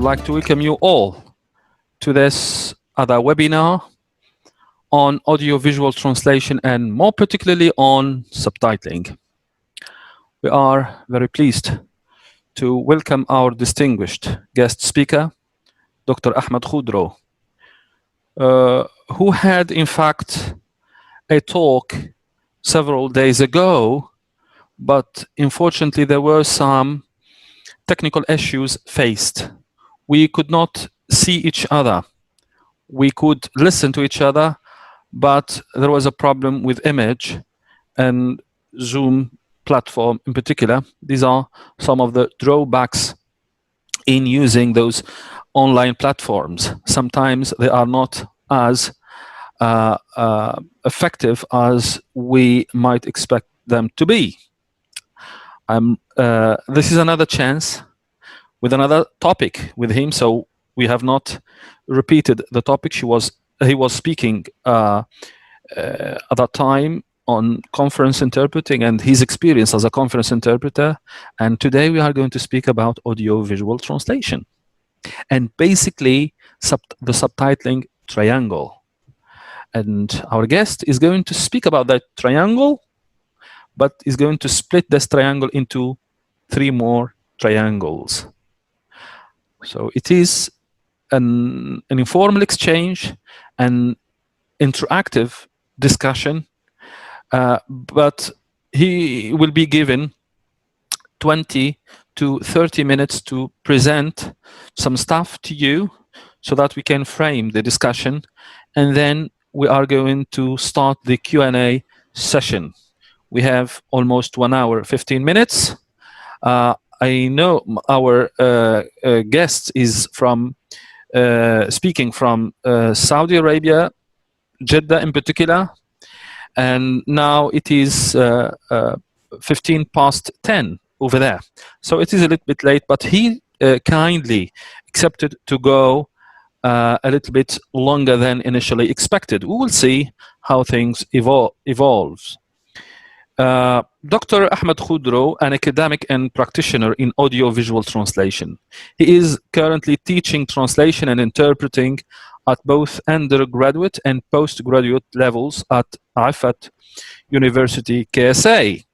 would like to welcome you all to this other webinar on audio-visual translation and more particularly on subtitling. We are very pleased to welcome our distinguished guest speaker, Dr. Ahmed Khuddro, who had in fact a talk several days ago, but unfortunately there were some technical issues faced. We could not see each other. We could listen to each other, but there was a problem with image and Zoom platform in particular. These are some of the drawbacks in using those online platforms. Sometimes they are not as effective as we might expect them to be. This is another chance with another topic with him, so we have not repeated the topic. He was speaking at that time on conference interpreting and his experience as a conference interpreter, and today we are going to speak about audio-visual translation and basically the subtitling triangle. And our guest is going to speak about that triangle, but is going to split this triangle into 3 more triangles. So it is an informal exchange, an interactive discussion, but he will be given 20 to 30 minutes to present some stuff to you so that we can frame the discussion, and then we are going to start the Q&A session. We have almost 1 hour, 15 minutes. I know our guest is from speaking from Saudi Arabia, Jeddah in particular, and now it is 15 past 10 over there. So it is a little bit late, but he kindly accepted to go a little bit longer than initially expected. We will see how things evolve. Dr. Ahmed Khuddro, an academic and practitioner in audio-visual translation. He is currently teaching translation and interpreting at both undergraduate and postgraduate levels at Effat University, KSA.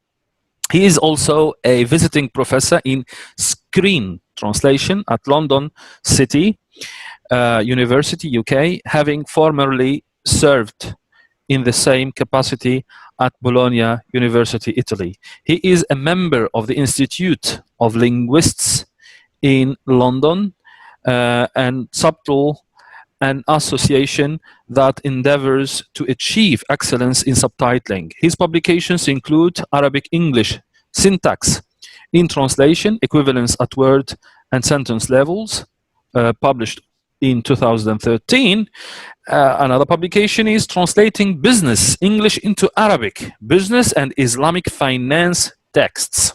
He is also a visiting professor in screen translation at London City University, UK, having formerly served in the same capacity at Bologna University, Italy. He is a member of the Institute of Linguists in London and subtle an association that endeavors to achieve excellence in subtitling. His publications include Arabic-English syntax in translation, equivalence at word and sentence levels, published in 2013. Another publication is Translating Business English into Arabic, Business and Islamic Finance Texts.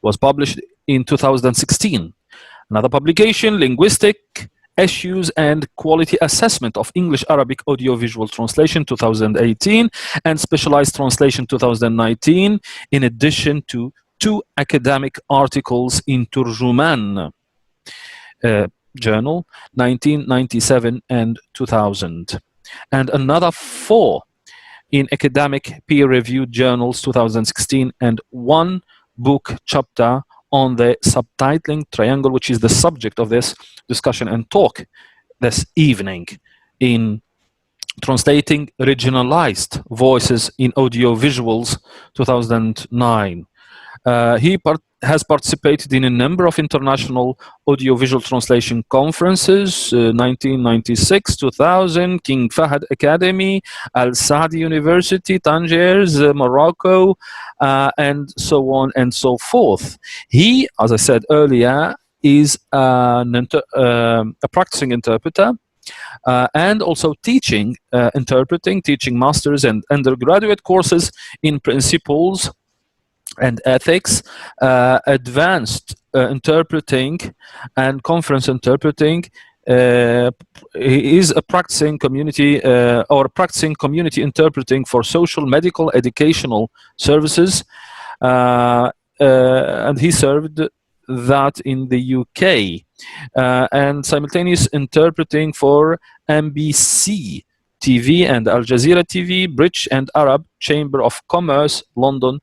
Was published in 2016. Another publication, Linguistic Issues and Quality Assessment of English-Arabic Audio-Visual Translation 2018 and Specialized Translation 2019, in addition to 2 academic articles in Turjuman Journal 1997 and 2000, and another 4 in academic peer-reviewed journals 2016, and 1 book chapter on the subtitling triangle, which is the subject of this discussion and talk this evening, in translating regionalized voices in audio-visuals 2009. He has participated in a number of international audiovisual translation conferences, 1996, 2000, King Fahd Academy, Al Saadi University, Tangiers, Morocco, and so on and so forth. He, as I said earlier, is a practicing interpreter and also teaching interpreting, teaching masters and undergraduate courses in principles and ethics, advanced interpreting and conference interpreting. He is a practicing community community interpreting for social, medical, educational services, and he served that in the UK, and simultaneous interpreting for MBC TV and Al Jazeera TV, British and Arab Chamber of Commerce, London,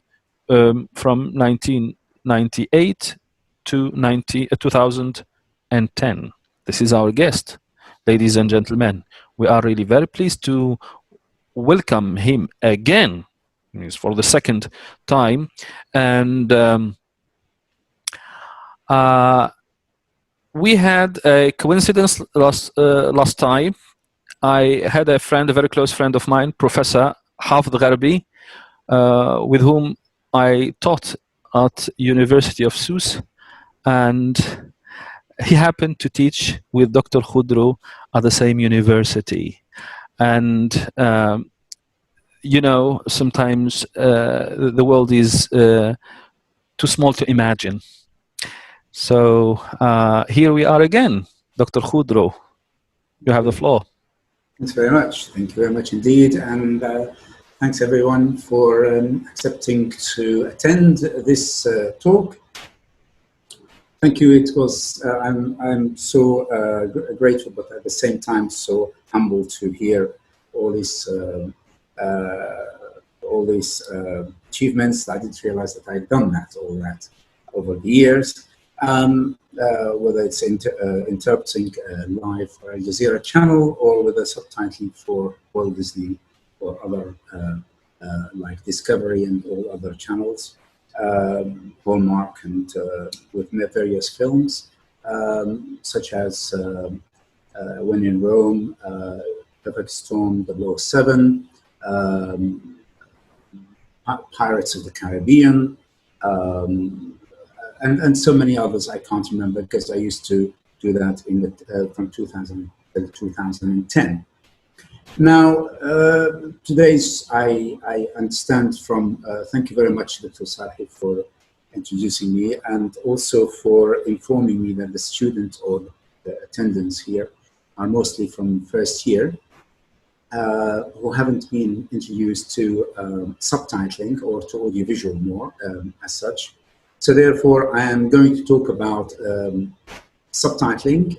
from 1998 to 2010. This is our guest, ladies and gentlemen. We are really very pleased to welcome him again. It's for the second time, and we had a coincidence last time. I had a friend, a very close friend of mine, Professor Hafid Gharbi, with whom I taught at University of Sousse, and he happened to teach with Dr. Khuddro at the same university. And you know, sometimes the world is too small to imagine. So here we are again, Dr. Khuddro. You have the floor. Thanks very much. Thank you very much indeed. And thanks everyone for accepting to attend this talk. Thank you. It was, I'm so grateful, but at the same time, so humble to hear all these achievements. I didn't realize that I'd done all that over the years. Whether it's interpreting live Al Jazeera channel or whether subtitling for Walt Disney or other like Discovery and all other channels, Hallmark, and with various films such as When in Rome, Perfect Storm, 007, Pirates of the Caribbean, and so many others I can't remember because I used to do that in the, from 2000 to 2010. Now, today's, I understand from, thank you very much, Dr. Sahib, for introducing me and also for informing me that the students or the attendants here are mostly from first year who haven't been introduced to subtitling or to audiovisual more as such. So therefore, I am going to talk about subtitling.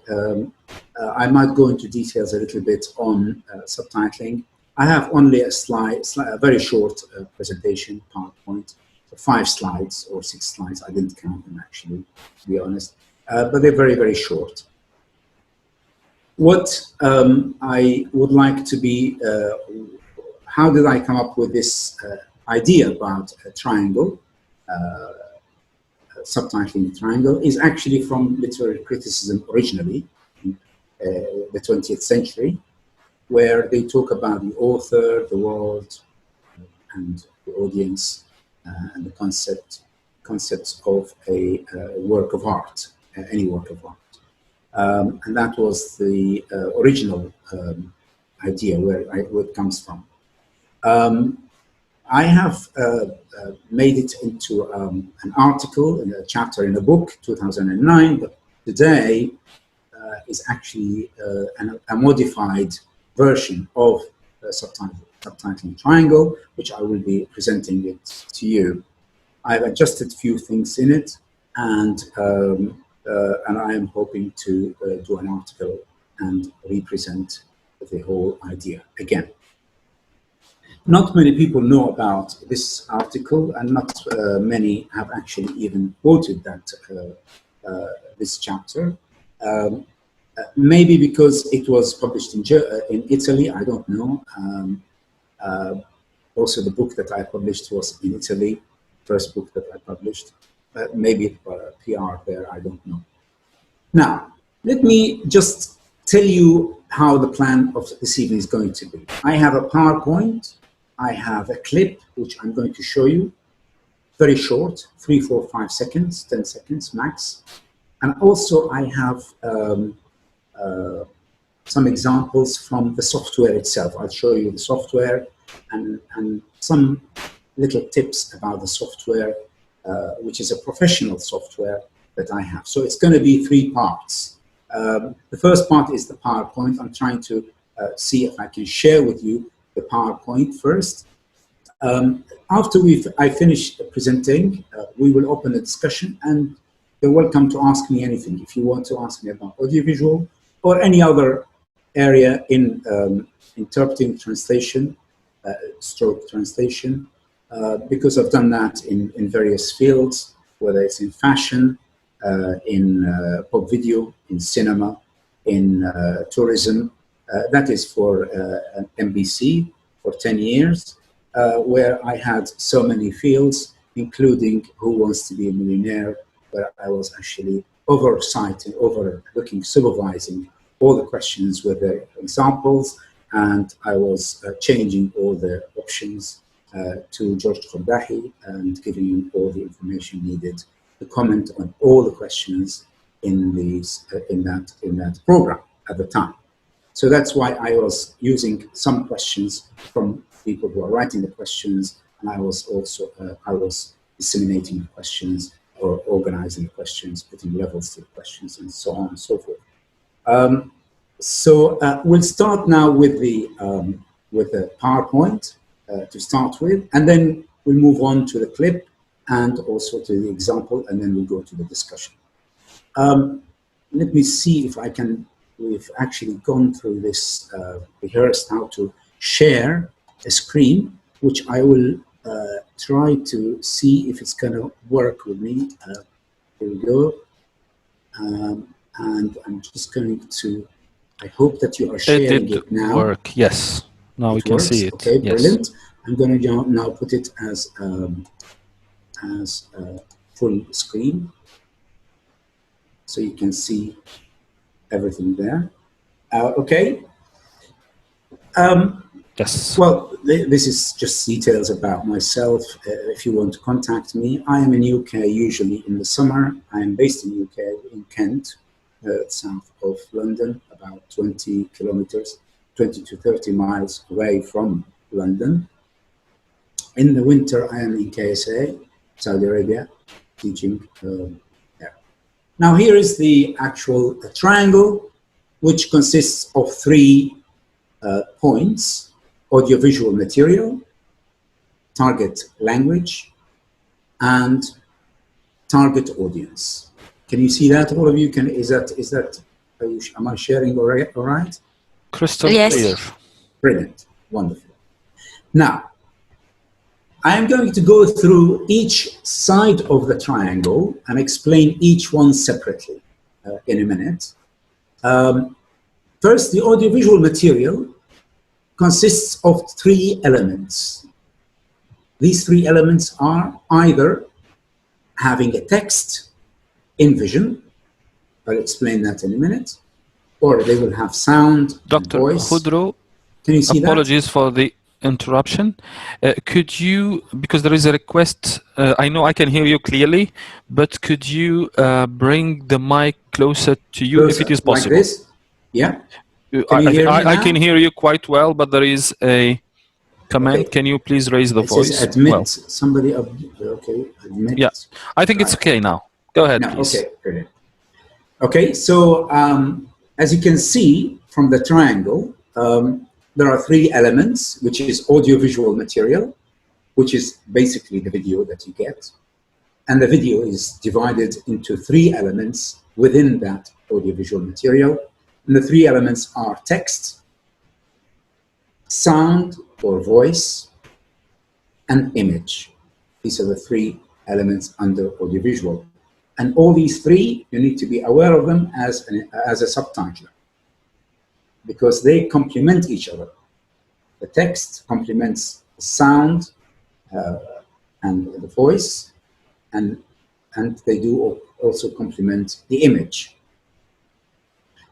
I might go into details a little bit on subtitling. I have only a a very short presentation, PowerPoint, so 5 slides or 6 slides. I didn't count them actually, to be honest, but they're very, very short. What I would like to be, how did I come up with this idea about a triangle? Subtitling a triangle is actually from literary criticism originally in the 20th century, where they talk about the author, the world, and the audience, and the concepts of a work of art, any work of art. And that was the original idea where it comes from. I have made it into an article and a chapter in a book, 2009, but today is actually a modified version of subtitling triangle, which I will be presenting it to you. I've adjusted a few things in it, and I am hoping to do an article and represent the whole idea again. Not many people know about this article, and not many have actually even quoted that this chapter. Maybe because it was published in Italy, I don't know. Also, the book that I published was in Italy, first book that I published. Maybe PR there, I don't know. Now, let me just tell you how the plan of this evening is going to be. I have a PowerPoint. I have a clip, which I'm going to show you, very short, 3, 4, 5 seconds, 10 seconds max. And also I have some examples from the software itself. I'll show you the software and some little tips about the software, which is a professional software that I have. So it's going to be 3 parts. The first part is the PowerPoint. I'm trying to see if I can share with you the PowerPoint first. After I finish presenting, we will open a discussion, and you're welcome to ask me anything. If you want to ask me about audiovisual or any other area in interpreting, translation, stroke translation, because I've done that in various fields, whether it's in fashion, in pop video, in cinema, in tourism. That is for NBC for 10 years, where I had so many fields, including Who Wants to Be a Millionaire, where I was actually overlooking, supervising all the questions with the examples, and I was changing all the options to George Khuddro and giving him all the information needed to comment on all the questions in these in that program at the time. So that's why I was using some questions from people who are writing the questions, and I was also disseminating the questions or organizing the questions, putting levels to the questions, and so on and so forth. We'll start now with the PowerPoint to start with, and then we'll move on to the clip and also to the example, and then we'll go to the discussion. Let me see if I can. We've actually gone through this, rehearsed how to share a screen, which I will try to see if it's going to work with me. Here we go. And I'm just going to, I hope that you are sharing it now. Work, yes. Now we can see it. Okay, yes. brilliant. I'm going to now put it as full screen, so you can see everything there. Okay. Yes. Well, this is just details about myself. If you want to contact me, I am in UK usually in the summer. I am based in UK, in Kent, south of London, about 20 kilometers, 20 to 30 miles away from London. In the winter, I am in KSA, Saudi Arabia, teaching there. Now here is the actual triangle, which consists of 3 points: audiovisual material, target language, and target audience. Can you see that, all of you? Am I sharing all right? Crystal clear. Brilliant, wonderful. Now, I am going to go through each side of the triangle and explain each one separately in a minute. First, the audiovisual material consists of 3 elements. These 3 elements are either having a text in vision, I'll explain that in a minute, or they will have sound, Dr. voice. Khuddro, can you see apologies for the interruption. Could you, because there is a request, I know I can hear you clearly, but could you bring the mic closer to you if it is possible? Like this? Yeah. Can you hear me now? I can hear you quite well, but there is a command. Okay. Can you please raise the voice? It says admit somebody. Okay, admit. Yeah, I think it's okay now. Go ahead, please. Okay, brilliant. Okay, so as you can see from the triangle, there are 3 elements, which is audiovisual material, which is basically the video that you get. And the video is divided into 3 elements within that audiovisual material. And the 3 elements are text, sound or voice, and image. These are the 3 elements under audiovisual. And all these 3, you need to be aware of them as a subtitler, because they complement each other. The text complements the sound and the voice, and they do also complement the image.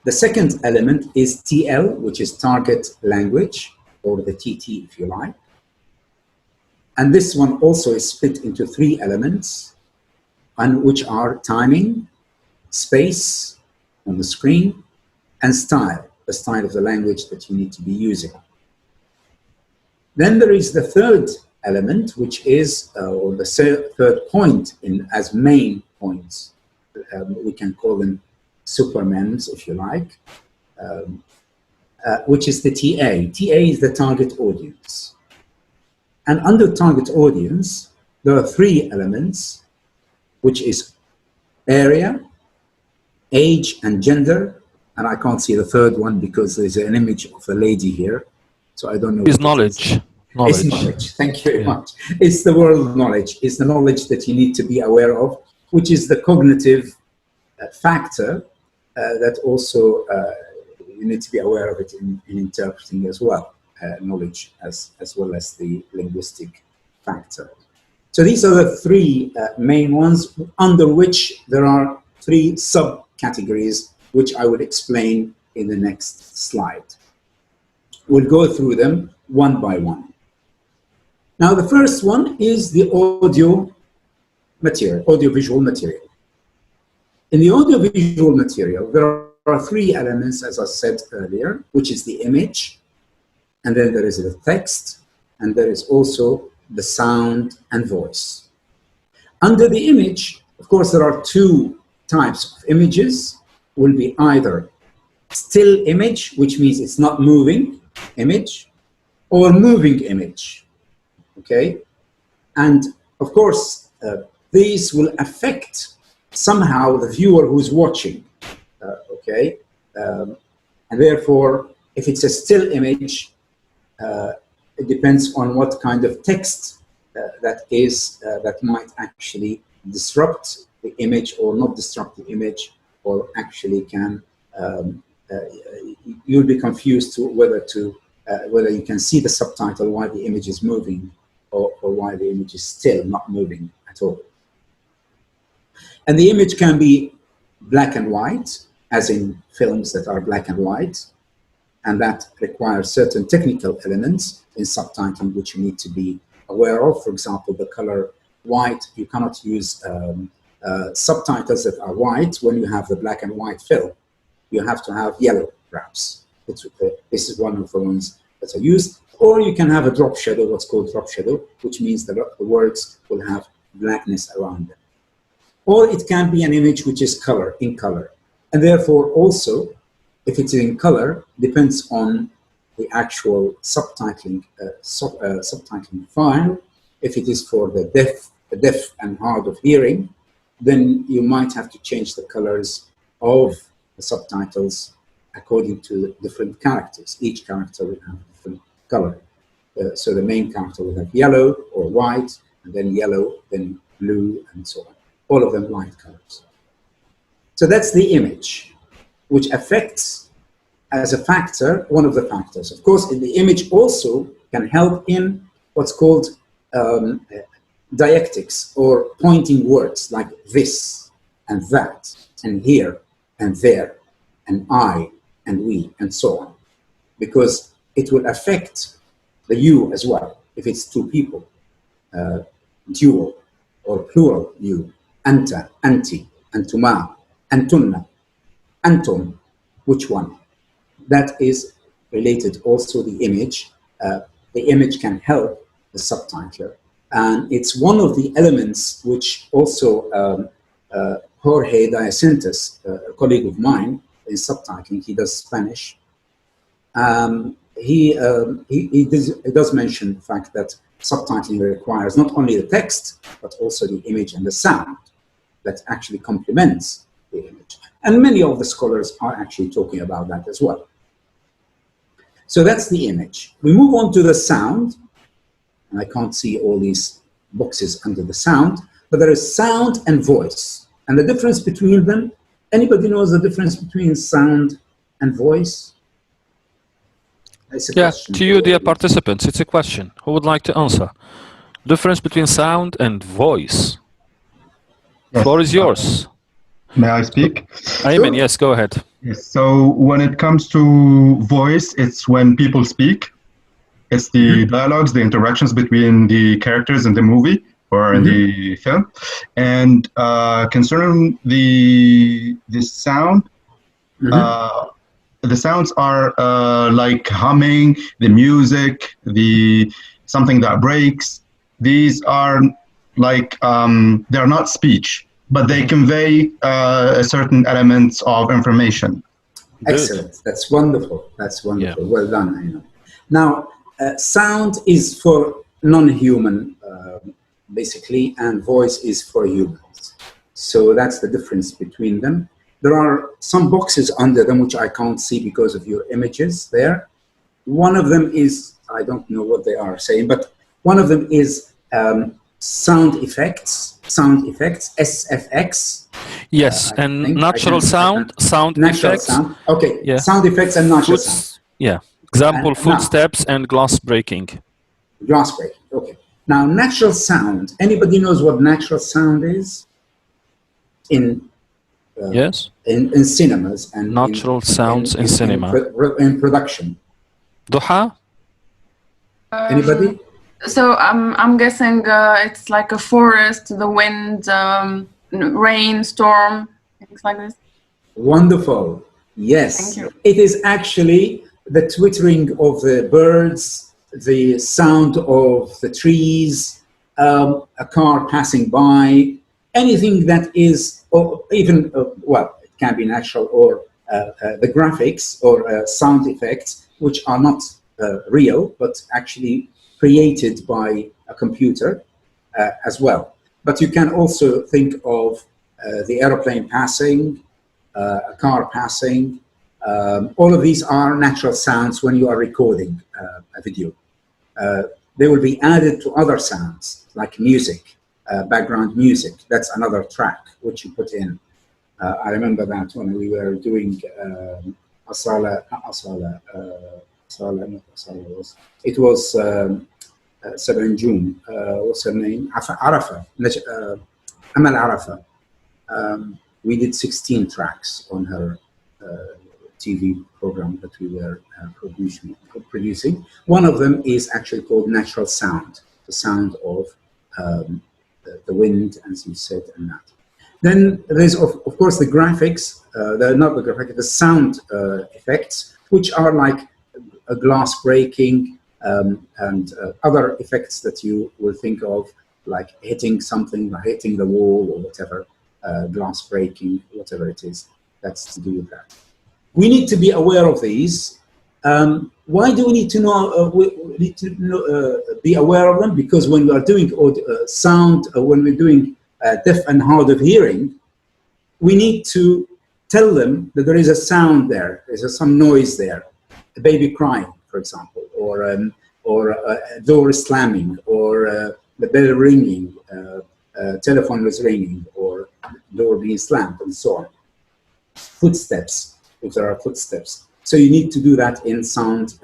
The second element is TL, which is target language, or the TT if you like. And this one also is split into 3 elements, and which are timing, space on the screen, and style, the style of the language that you need to be using. Then there is the third element, which is, or the third point as main points. We can call them supermens, if you like, which is the TA. TA is the target audience. And under target audience, there are 3 elements, which is area, age and gender, and I can't see the third one because there's an image of a lady here, so I don't know. Is knowledge. It's knowledge. Thank you very much. It's the world knowledge. It's the knowledge that you need to be aware of, which is the cognitive factor that also you need to be aware of it in interpreting as well, knowledge as well as the linguistic factor. So these are the three main ones, under which there are three subcategories, which I will explain in the next slide. We'll go through them one by one. Now, the first one is the audio material, audiovisual material. In the audiovisual material, there are three elements, as I said earlier, which is the image, and then there is the text, and there is also the sound and voice. Under the image, of course, there are two types of images. Will be either still image, which means it's not moving image, or moving image, okay? And of course, these will affect somehow the viewer who's watching, okay? And therefore, if it's a still image, it depends on what kind of text that might actually disrupt the image or not disrupt the image, or actually can, you'll be confused to whether you can see the subtitle while the image is moving, or why the image is still not moving at all. And the image can be black and white, as in films that are black and white, and that requires certain technical elements in subtitling which you need to be aware of. For example, the color white, you cannot use subtitles that are white when you have the black and white film. You have to have yellow wraps. This is one of the ones that are used. Or you can have a drop shadow, what's called drop shadow, which means that the words will have blackness around them. Or it can be an image which is in color. And therefore also, if it's in color, depends on the actual subtitling, subtitling file. If it is for the deaf and hard of hearing, then you might have to change the colors of the subtitles according to different characters. Each character will have a different color. So the main character will have yellow or white, and then yellow, then blue, and so on. All of them light colors. So that's the image, which affects as a factor, one of the factors. Of course, in the image also can help in what's called diacritics, or pointing words like this and that and here and there and I and we and so on, because it will affect the you as well. If it's two people, dual or plural you, anta, anti, antuma, antunna, antum, which one? That is related also the image. The image can help the subtitler. And it's one of the elements which also Jorge Diacentis, a colleague of mine in subtitling, he does Spanish. He does mention the fact that subtitling requires not only the text, but also the image and the sound that actually complements the image. And many of the scholars are actually talking about that as well. So that's the image. We move on to the sound. And I can't see all these boxes under the sound, but there is sound and voice. And the difference between them, anybody knows the difference between sound and voice? Yeah, to you, dear participants, it's a question. Who would like to answer? Difference between sound and voice. Yes. Floor is yours. May I speak? Ayman, yes, go ahead. Yes. So when it comes to voice, it's when people speak. It's the dialogues, the interactions between the characters in the movie or in the film. And concerning the sound, the sounds are like humming, the music, something that breaks. These are like, they're not speech, but they convey a certain elements of information. Excellent. That's wonderful. That's wonderful. Yeah. Well done, Ayman. Now, sound is for non-human, basically, and voice is for humans. So that's the difference between them. There are some boxes under them which I can't see because of your images there. One of them is, I don't know what they are saying, but one of them is sound effects, SFX. Yes, and natural sound, sound natural effects. sound. Okay, Yeah. sound effects and natural sound. Yeah, example, And footsteps and glass breaking. Glass breaking, okay. Now, natural sound, anybody knows what natural sound is? Yes. In cinemas and natural sounds in cinema. In production. Duha? Anybody? So I'm guessing it's like a forest, the wind, rain, storm, things like this. Wonderful. Yes. Thank you. It is actually the twittering of the birds, the sound of the trees, a car passing by, anything that is, or even, well, it can be natural, or the graphics or sound effects, which are not real, but actually created by a computer as well. But you can also think of the aeroplane passing, a car passing. All of these are natural sounds when you are recording a video. They will be added to other sounds like music, background music. That's another track which you put in. I remember that when we were doing it was 7 June. What's her name? Arafah. Amal Arafah. We did 16 tracks on her TV program that we were producing. One of them is actually called natural sound, the sound of the wind, as you said, and that. Then there's, of course, the graphics, the sound effects, which are like a glass breaking and other effects that you will think of, like hitting something, like hitting the wall or whatever, glass breaking, whatever it is, that's to do with that. We need to be aware of these. Why do we need to know? We need to be aware of them, because when we are doing sound, when we're doing deaf and hard of hearing, we need to tell them that there is a sound there, there's some noise there, a baby crying, for example, or a door slamming, or the bell ringing, telephone was ringing, or door being slammed, and so on. Footsteps, if there are footsteps. So you need to do that in sound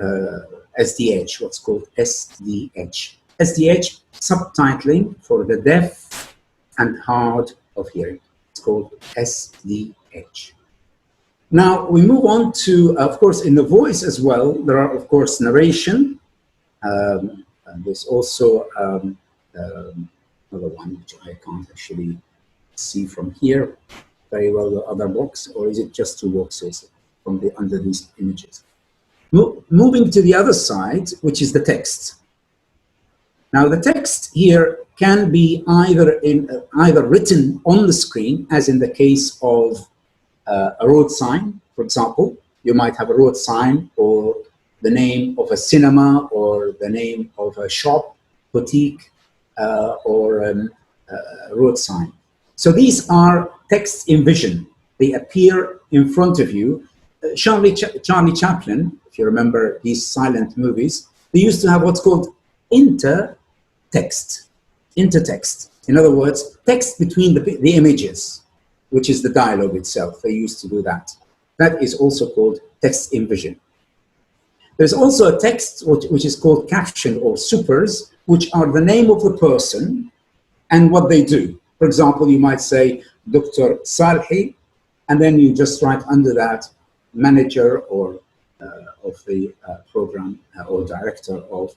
SDH, what's called SDH. SDH, subtitling for the deaf and hard of hearing. It's called SDH. Now we move on to, of course, in the voice as well, there are, of course, narration. And there's also another one which I can't actually see from here very well, the other box, or is it just two boxes from the under these images? Moving to the other side, which is the text. Now the text here can be either written on the screen, as in the case of a road sign, for example. You might have a road sign, or the name of a cinema, or the name of a shop, boutique, or a road sign. So these are text in vision. They appear in front of you. Charlie Chaplin, if you remember these silent movies, they used to have what's called intertext. In other words, text between the images, which is the dialogue itself. They used to do that. That is also called text in vision. There's also a text which is called caption or supers, which are the name of the person and what they do. For example, you might say Dr. Salhi, and then you just write under that manager or of the program or director of.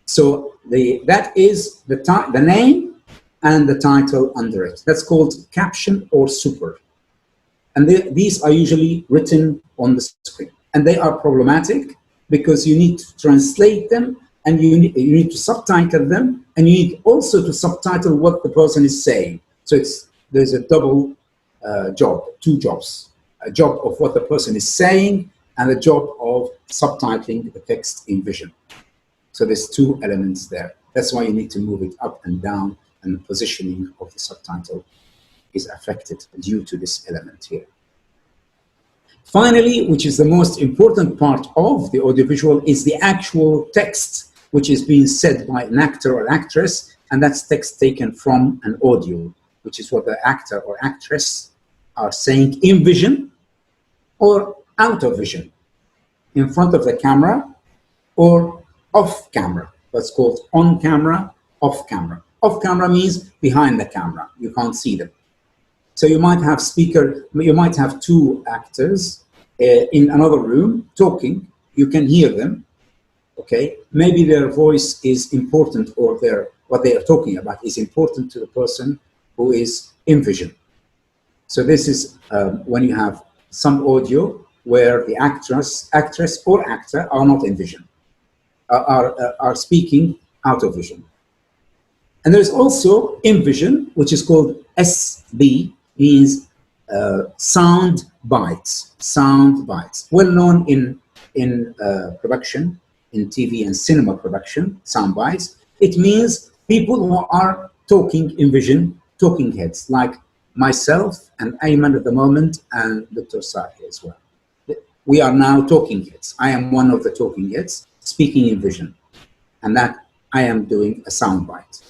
So that is the name and the title under it. That's called caption or super. And these are usually written on the screen. And they are problematic because you need to translate them, and you need to subtitle them, and you need also to subtitle what the person is saying. So there's a double job, two jobs. A job of what the person is saying, and a job of subtitling the text in vision. So there's two elements there. That's why you need to move it up and down, and the positioning of the subtitle is affected due to this element here. Finally, which is the most important part of the audiovisual, is the actual text, which is being said by an actor or actress, and that's text taken from an audio, which is what the actor or actress are saying in vision or out of vision, in front of the camera or off camera. That's called on camera, off camera. Off camera means behind the camera, you can't see them. So you might have you might have two actors in another room talking, you can hear them, okay? Maybe their voice is important, or what they are talking about is important to the person who is in vision. So this is when you have some audio where the actress or actor are not in vision, are speaking out of vision. And there's also in vision, which is called SB, means sound bites. Sound bites, well known in production, in TV and cinema production. Sound bites. It means people who are talking in vision, talking heads, like myself and Ayman at the moment, and Dr. Sahi as well. We are now talking heads. I am one of the talking heads, speaking in vision, and that I am doing a sound bite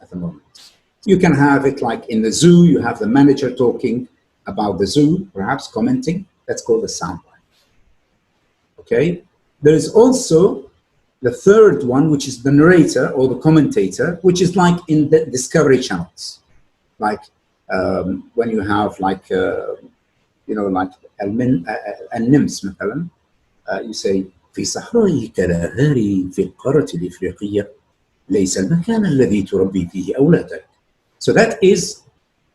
at the moment. You can have it like in the zoo, you have the manager talking about the zoo, perhaps commenting. That's called a sound bite. Okay? There is also the third one, which is the narrator or the commentator, which is like in the Discovery channels. Like when you have like, you know, like النمس مثلا, you say في صحراء كالهاري في القارة الإفريقية ليس المكان الذي تربي فيه أولادك. So that is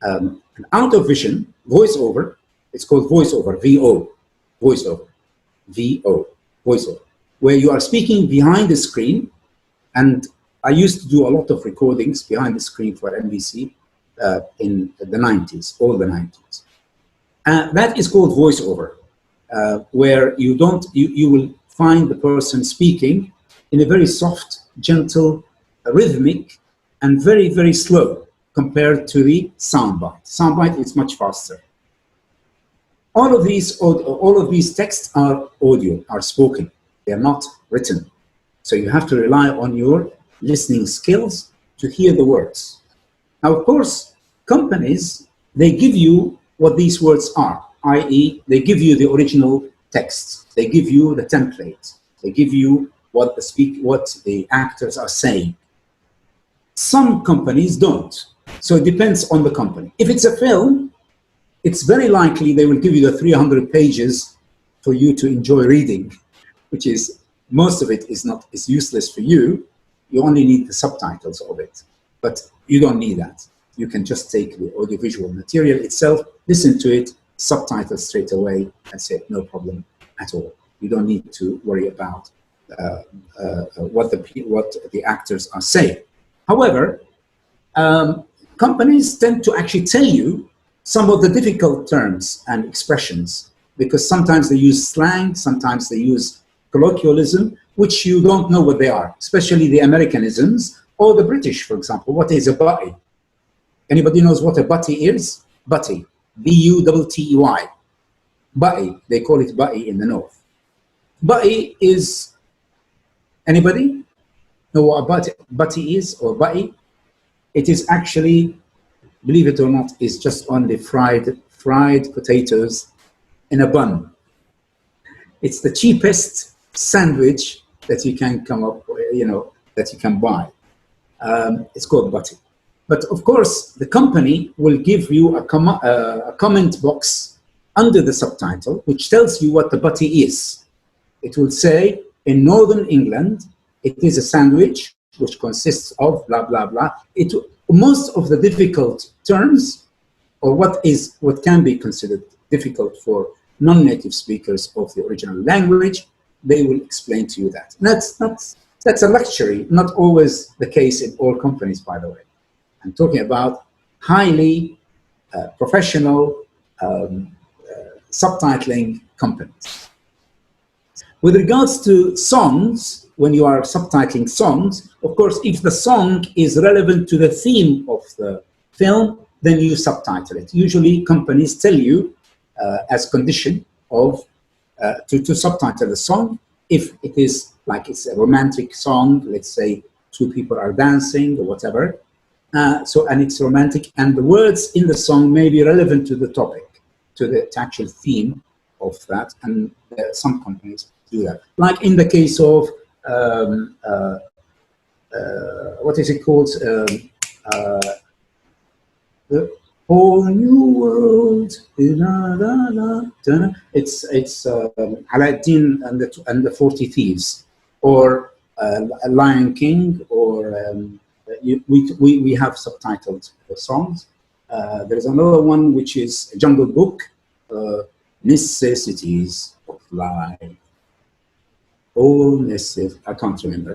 an out of vision voiceover. It's called voiceover, VO, voiceover, VO, voiceover, where you are speaking behind the screen. And I used to do a lot of recordings behind the screen for NBC in the 90s, all the 90s. That is called voiceover, where you will find the person speaking in a very soft, gentle, rhythmic, and very, very slow compared to the soundbite. Soundbite is much faster. All of these texts are audio, are spoken. They are not written. So you have to rely on your listening skills to hear the words. Now, of course, companies, they give you what these words are, i.e., they give you the original text. They give you the template. They give you what the actors are saying. Some companies don't. So it depends on the company. If it's a film, it's very likely they will give you the 300 pages for you to enjoy reading, which is, most of it is useless for you. You only need the subtitles of it, but you don't need that. You can just take the audiovisual material itself, listen to it, subtitle straight away, and say no problem at all. You don't need to worry about what the actors are saying. However, companies tend to actually tell you some of the difficult terms and expressions, because sometimes they use slang, sometimes they use colloquialism, which you don't know what they are, especially the Americanisms or the British, for example. What is a butty? Anybody knows what a butty is? Butty, B-U-T-T-Y. Butty, they call it butty in the north. Butty is, anybody know what a butty is, or butty? It is actually, believe it or not, is just only fried potatoes in a bun. It's the cheapest sandwich that you can come up, that you can buy. It's called butty. But of course, the company will give you a comment box under the subtitle, which tells you what the butty is. It will say, in Northern England, it is a sandwich which consists of blah, blah, blah. Most of the difficult terms, or what can be considered difficult for non-native speakers of the original language, they will explain to you that. That's a luxury, not always the case in all companies, by the way. I'm talking about highly professional subtitling companies. With regards to songs, when you are subtitling songs, of course, if the song is relevant to the theme of the film, then you subtitle it. Usually companies tell you as condition of to subtitle the song if it is like it's a romantic song, let's say two people are dancing or whatever. And it's romantic, and the words in the song may be relevant to the topic, to the actual theme of that, and some companies do that. Like in the case of, what is it called? The whole new world. It's Aladdin and the 40 Thieves, or Lion King, or we have subtitled the songs. There's another one which is Jungle Book, Necessities of Life. All necessities. I can't remember.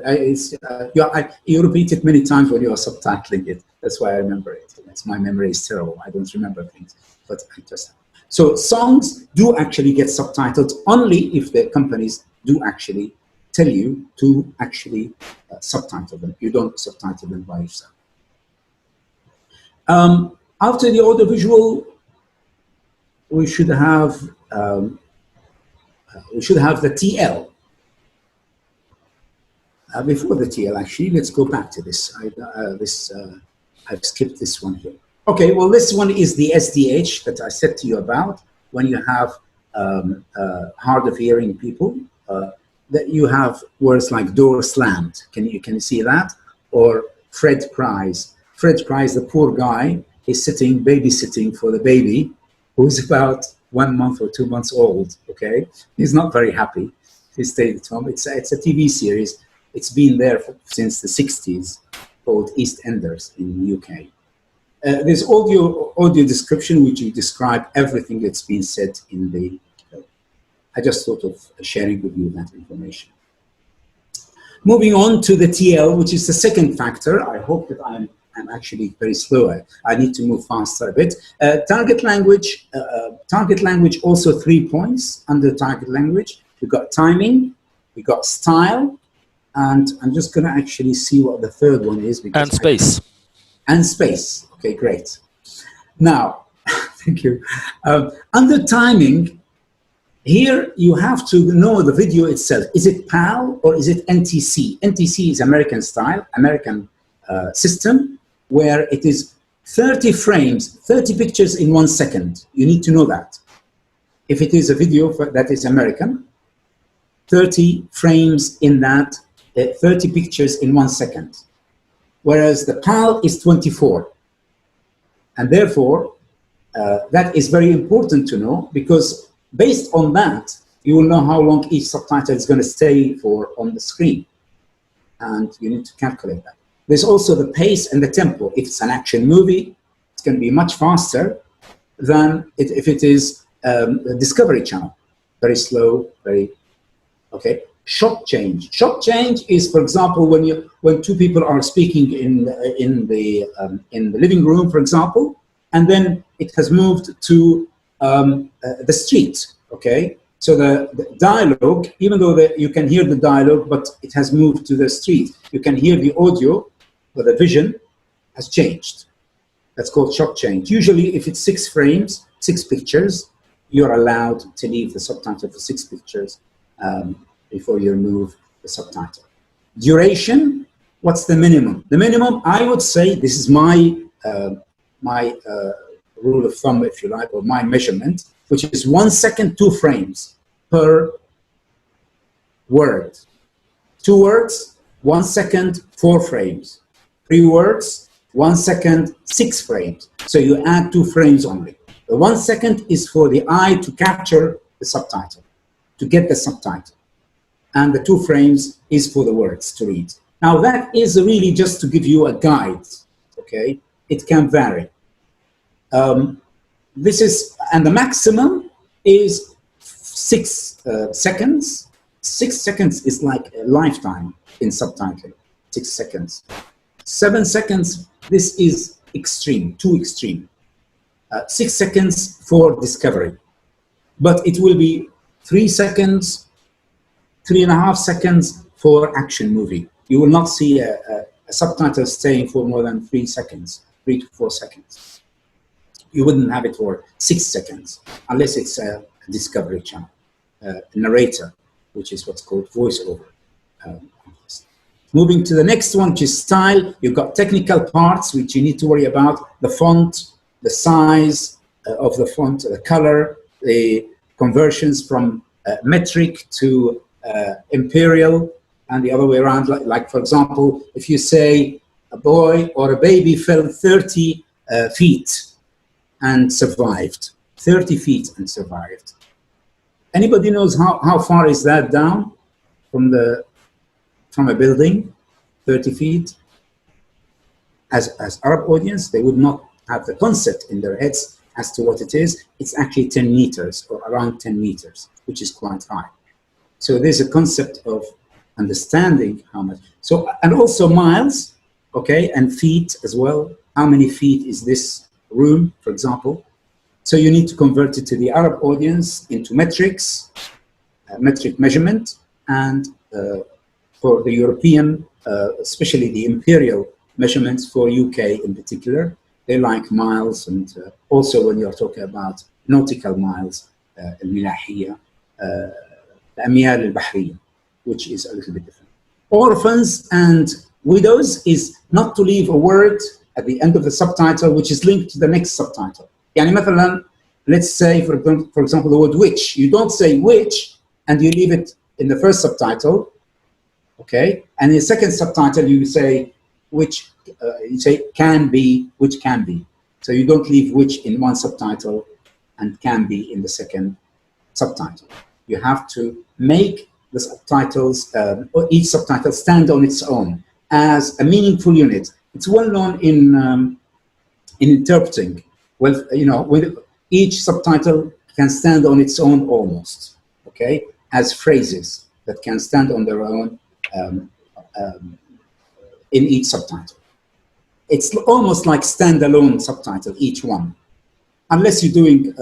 You repeat it many times when you are subtitling it. That's why I remember it. My memory is terrible. I don't remember things, but I just. So songs do actually get subtitled only if the companies do actually tell you to actually subtitle them. You don't subtitle them by yourself. After the audiovisual, we should have the TL. Before the TL, actually, let's go back to this. I've skipped this one here. Okay, well, this one is the SDH that I said to you about. When you have hard of hearing people, that you have words like door slammed. Can you see that? Or Fred cries. Fred cries, the poor guy is sitting, babysitting for the baby, who's about 1 month or 2 months old, okay? He's not very happy. He stayed at home. It's a TV series. It's been there since the 60s, called EastEnders in the UK. There's audio description, which you describe everything that's been said in the. I just thought of sharing with you that information. Moving on to the TL, which is the second factor. I hope that I'm actually very slow. I need to move faster a bit. Target language also 3 points under target language. We've got timing, we got style, and I'm just going to actually see what the third one is. And space. And space. Okay, great. Now, thank you. Under timing, here you have to know the video itself. Is it PAL or is it NTC? NTC is American style, American system, where it is 30 frames, 30 pictures in 1 second. You need to know that. If it is a video that is American, 30 frames in that, 30 pictures in 1 second. Whereas the PAL is 24. And therefore, that is very important to know, because based on that, you will know how long each subtitle is going to stay for on the screen. And you need to calculate that. There's also the pace and the tempo. If it's an action movie, it's going to be much faster than if it is a Discovery Channel. Very slow, very, okay. Shot change. Shot change is, for example, when two people are speaking in the living room, for example, and then it has moved to the street. Okay, so the dialogue, even though you can hear the dialogue, but it has moved to the street. You can hear the audio, but the vision has changed. That's called shot change. Usually, if it's 6 frames, 6 pictures, you're allowed to leave the subtitle for 6 pictures. Before you remove the subtitle. Duration, what's the minimum? The minimum, I would say, this is my rule of thumb, if you like, or my measurement, which is 1 second, 2 frames per word. 2 words, 1 second, 4 frames. 3 words, 1 second, 6 frames. So you add 2 frames only. The 1 second is for the eye to capture the subtitle, to get the subtitle. And the 2 frames is for the words to read. Now that is really just to give you a guide, okay? It can vary. This is, and the maximum is 6 seconds. 6 seconds is like a lifetime in subtitling, 6 seconds. 7 seconds, this is extreme, too extreme. 6 seconds for discovery. But it will be 3 seconds, 3.5 seconds for action movie. You will not see a subtitle staying for more than 3 seconds, 3 to 4 seconds. You wouldn't have it for 6 seconds unless it's a Discovery Channel, narrator, which is what's called voiceover. Moving to the next one, which is style. You've got technical parts which you need to worry about: the font, the size of the font, the color, the conversions from metric to imperial, and the other way around. Like for example, if you say a boy or a baby fell 30 feet and survived, 30 feet and survived. Anybody knows how far is that down from a building? 30 feet. As Arab audience, they would not have the concept in their heads as to what it is. It's actually 10 meters or around 10 meters, which is quite high. So there's a concept of understanding how much. So, and also miles, okay, and feet as well. How many feet is this room, for example? So you need to convert it to the Arab audience into metrics, metric measurement, and for the European, especially the imperial measurements for UK in particular, they like miles, and also when you're talking about nautical miles, الملاحية, الأميال البحرية, which is a little bit different. Orphans and widows is not to leave a word at the end of the subtitle which is linked to the next subtitle. يعني مثلا, let's say for example the word which. You don't say which and you leave it in the first subtitle, okay? And in the second subtitle you say which, you say can be, which can be. So you don't leave which in one subtitle and can be in the second subtitle. You have to make the subtitles, or each subtitle stand on its own as a meaningful unit. It's well known in interpreting. Well, you know, with each subtitle can stand on its own almost, okay, as phrases that can stand on their own in each subtitle. It's almost like standalone subtitle, each one, unless you're doing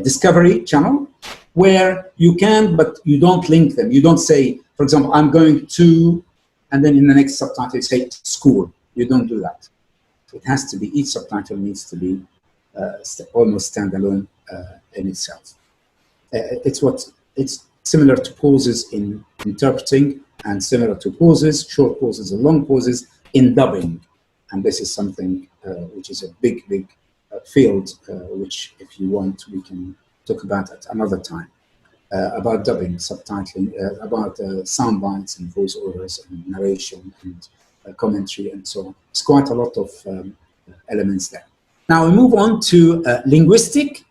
Discovery Channel, where you can, but you don't link them. You don't say, for example, I'm going to, and then in the next subtitle you say school. You don't do that. It has to be, each subtitle needs to be almost standalone in itself. It's similar to pauses in interpreting, and similar to pauses, short pauses and long pauses in dubbing. And this is something which is a big field, which if you want, we can talk about at another time, about dubbing, subtitling, about sound bites and voiceovers and narration and commentary and so on. It's quite a lot of elements there. Now we move on to linguistic.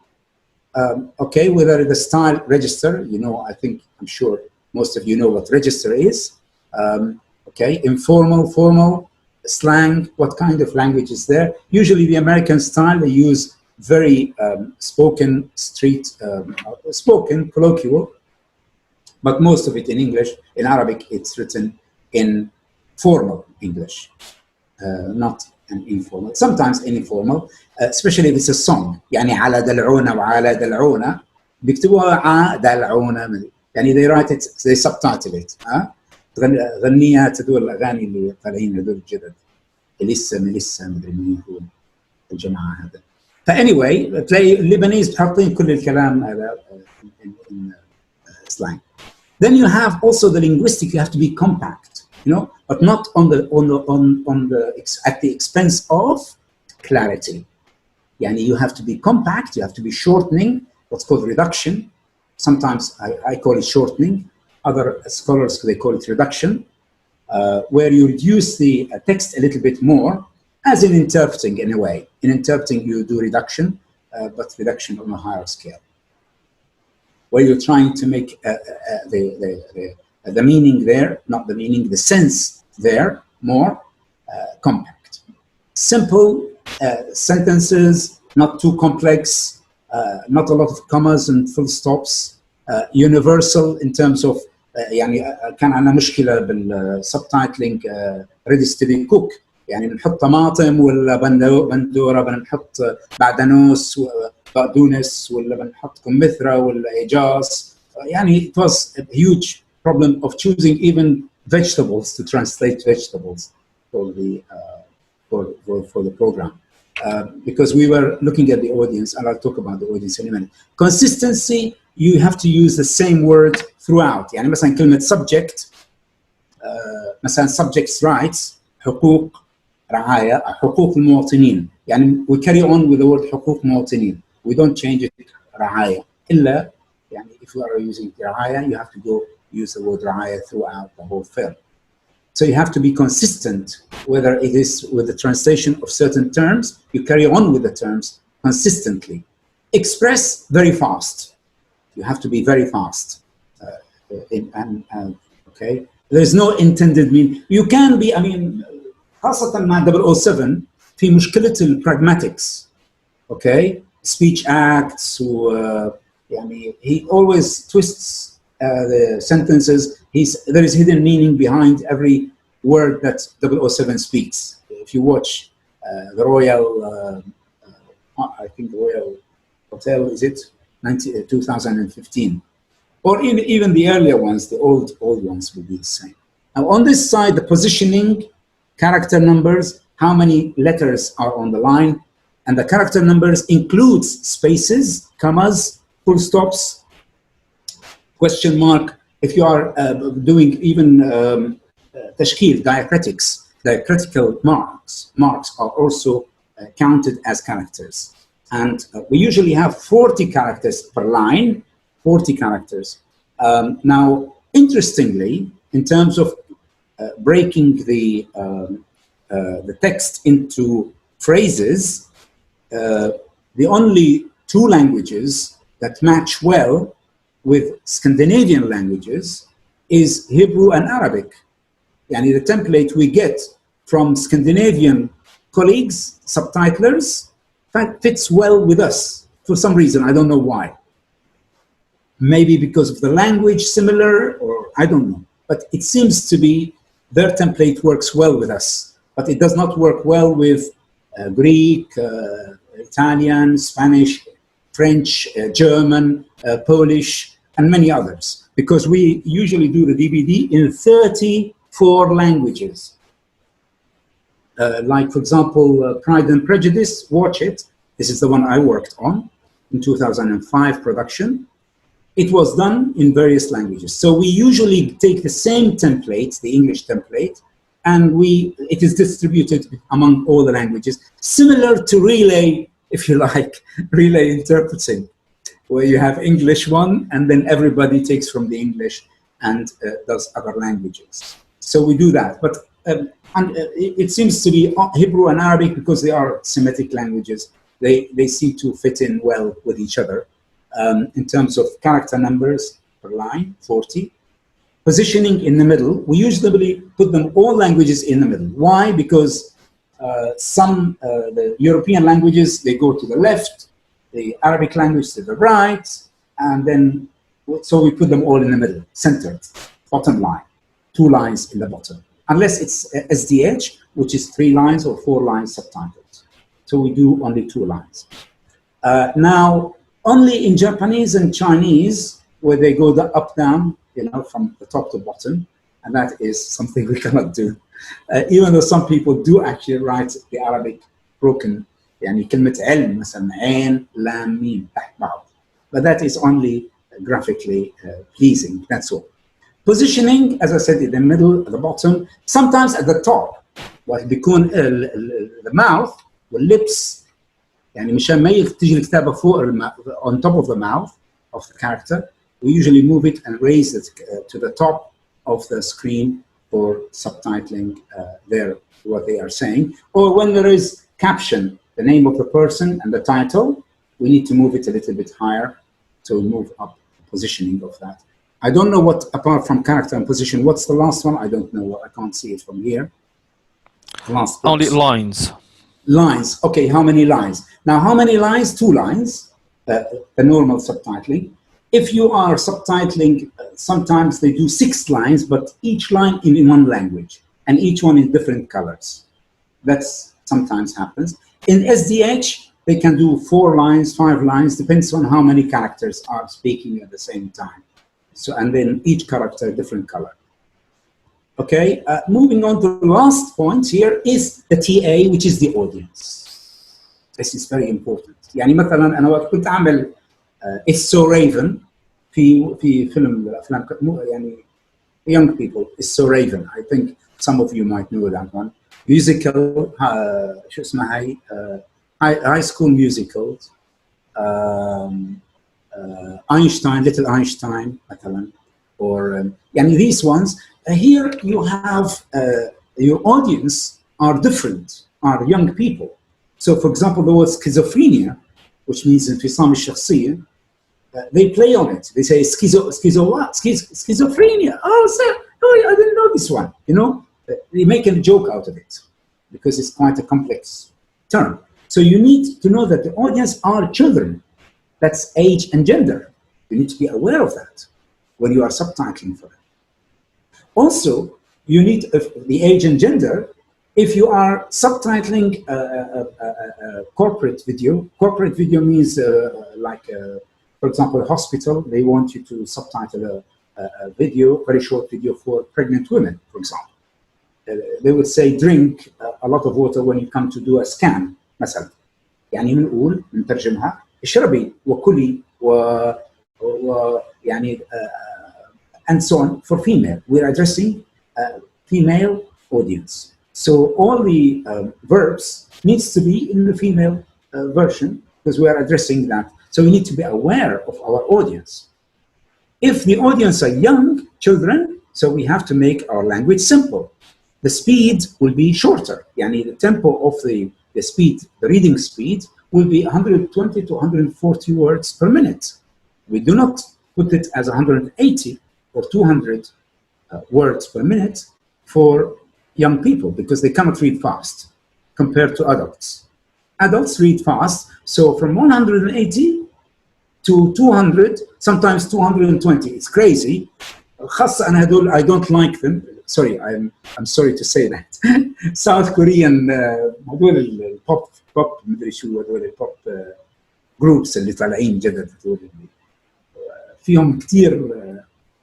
Okay, whether the style register, you know, I'm sure most of you know what register is. Okay, informal, formal, slang, what kind of language is there? Usually the American style, they use very spoken street, spoken colloquial, but most of it in English. In Arabic, it's written in formal English, not an informal. Sometimes informal, especially if it's a song. يعني على دلعونا وعلى دلعونا بيكتبوها ع دلعونا. يعني they write it, they subtitle it. غنيها تدور الأغاني اللي طالعين هذول الجدد. إليسا ميليسا مدري مين هو الجماعة هذا. فanyway تلاقي اللبنانيز حاطين كل الكلام هذا in slang. Then you have also the linguistic. You have to be compact, you know, but not at the expense of clarity. Yani you have to be compact. You have to be shortening. What's called reduction. Sometimes I call it shortening. Other scholars, they call it reduction, where you reduce the text a little bit more, as in interpreting in a way. In interpreting, you do reduction, but reduction on a higher scale, where you're trying to make the meaning there, not the meaning, the sense there, more compact. Simple sentences, not too complex, not a lot of commas and full stops, universal in terms of يعني كان عندنا مشكلة بالسبتايتلينج ريديس تو بي كوك، يعني بنحط طماطم ولا بندورة، بنحط بعدنوس وبقدونس ولا بنحط كمثرى ولا إيجاز. يعني it was a huge problem of choosing even vegetables to translate vegetables for the program. because we were looking at the audience, and I'll talk about the audience in a minute. Consistency, you have to use the same word throughout. يعني مثلا كلمة subject, مثلا subject's rights, حقوق رعاية, حقوق المواطنين. يعني we carry on with the word حقوق مواطنين. We don't change it رعاية. إلا يعني if you are using رعاية, you have to go use the word رعاية throughout the whole film. So you have to be consistent, whether it is with the translation of certain terms, you carry on with the terms consistently. Express very fast. You have to be very fast. Okay. There's no intended mean. You can be, I mean, خاصة مع 007 في مشكلة pragmatics. Okay. Speech acts, يعني he always twists the sentences. There is hidden meaning behind every word that 007 speaks. If you watch the Royal, I think the Royal Hotel, is it 2015, or even the earlier ones, the old ones will be the same. Now on this side, the positioning, character numbers, how many letters are on the line, and the character numbers includes spaces, commas, full stops, question mark. If you are doing even tashkil, diacritical marks are also counted as characters. And we usually have 40 characters per line, 40 characters. Now, interestingly, in terms of breaking the text into phrases, the only two languages that match well with Scandinavian languages is Hebrew and Arabic. Yani the template we get from Scandinavian colleagues, subtitlers, fits well with us for some reason. I don't know why. Maybe because of the language similar, or I don't know. But it seems to be their template works well with us, but it does not work well with Greek, Italian, Spanish, French, German, Polish, and many others, because we usually do the DVD in 34 languages. Like, for example, Pride and Prejudice, watch it. This is the one I worked on in 2005 production. It was done in various languages. So we usually take the same template, the English template, and it is distributed among all the languages, similar to relay, if you like, relay interpreting, where you have English one, and then everybody takes from the English and does other languages. So we do that. But it seems to be Hebrew and Arabic, because they are Semitic languages. They seem to fit in well with each other. In terms of character numbers per line, 40. Positioning in the middle, we usually put them all languages in the middle. Why? Because the European languages, they go to the left, the Arabic language to the right, and then, so we put them all in the middle, centered, bottom line, 2 lines in the bottom. Unless it's SDH, which is 3 lines or 4 lines subtitles. So we do only 2 lines. Now, only in Japanese and Chinese, where they go up, down, from the top to bottom, and that is something we cannot do. Even though some people do actually write the Arabic broken, يعني كلمة علم مثلا عين لام ميم تحت بعض. But that is only graphically pleasing, that's all. Positioning, as I said, in the middle, at the bottom, sometimes at the top. وقت بيكون the mouth والlips, يعني مشان ما تيجي الكتابة فوق on top of the mouth of the character, we usually move it and raise it to the top of the screen for subtitling what they are saying. Or when there is caption, the name of the person and the title, we need to move it a little bit higher to move up the positioning of that. I don't know what, apart from character and position, what's the last one? I don't know. I can't see it from here. Last box. Only lines. Lines. Okay, how many lines? Now, how many lines? 2 lines, the normal subtitling. If you are subtitling, sometimes they do 6 lines, but each line in one language, and each one in different colors. That's sometimes happens. In SDH, they can do 4 lines, 5 lines, depends on how many characters are speaking at the same time. So, and then each character, different color. Okay, moving on to the last point here is the TA, which is the audience. This is very important. يعني مثلا أنا وقت كنت أعمل It's So Raven في فيلم الأفلام يعني young people, It's So Raven. I think some of you might know that one. Musical شو اسمها هاي high school musicals. Einstein, Little Einstein مثلا, or يعني these ones. Here you have your audience are different, are young people. So for example, the word schizophrenia, which means انفصام الشخصية, they play on it. They say schizophrenia. Oh, sir, I didn't know this one. You know, they make a joke out of it because it's quite a complex term. So you need to know that the audience are children. That's age and gender. You need to be aware of that when you are subtitling for them. Also, you need the age and gender. If you are subtitling a corporate video means for example, a hospital, they want you to subtitle a video, very short video for pregnant women, for example. They would say drink a lot of water when you come to do a scan, مثلا. يعني نقول نترجمها اشربي وكلي يعني and so on for female. We're addressing female audience. So all the verbs needs to be in the female version because we are addressing that. So we need to be aware of our audience. If the audience are young children, so we have to make our language simple. The speed will be shorter. Yani the tempo of the speed, the reading speed will be 120 to 140 words per minute. We do not put it as 180 or 200 words per minute for young people because they cannot read fast compared to adults. Adults read fast, so from 180 to 200, sometimes 220. It's crazy. I don't like them. Sorry, I'm sorry to say that. South Korean هذول البوب مدري شو هذول البوب groups اللي طالعين جدد هذول فيهم كتير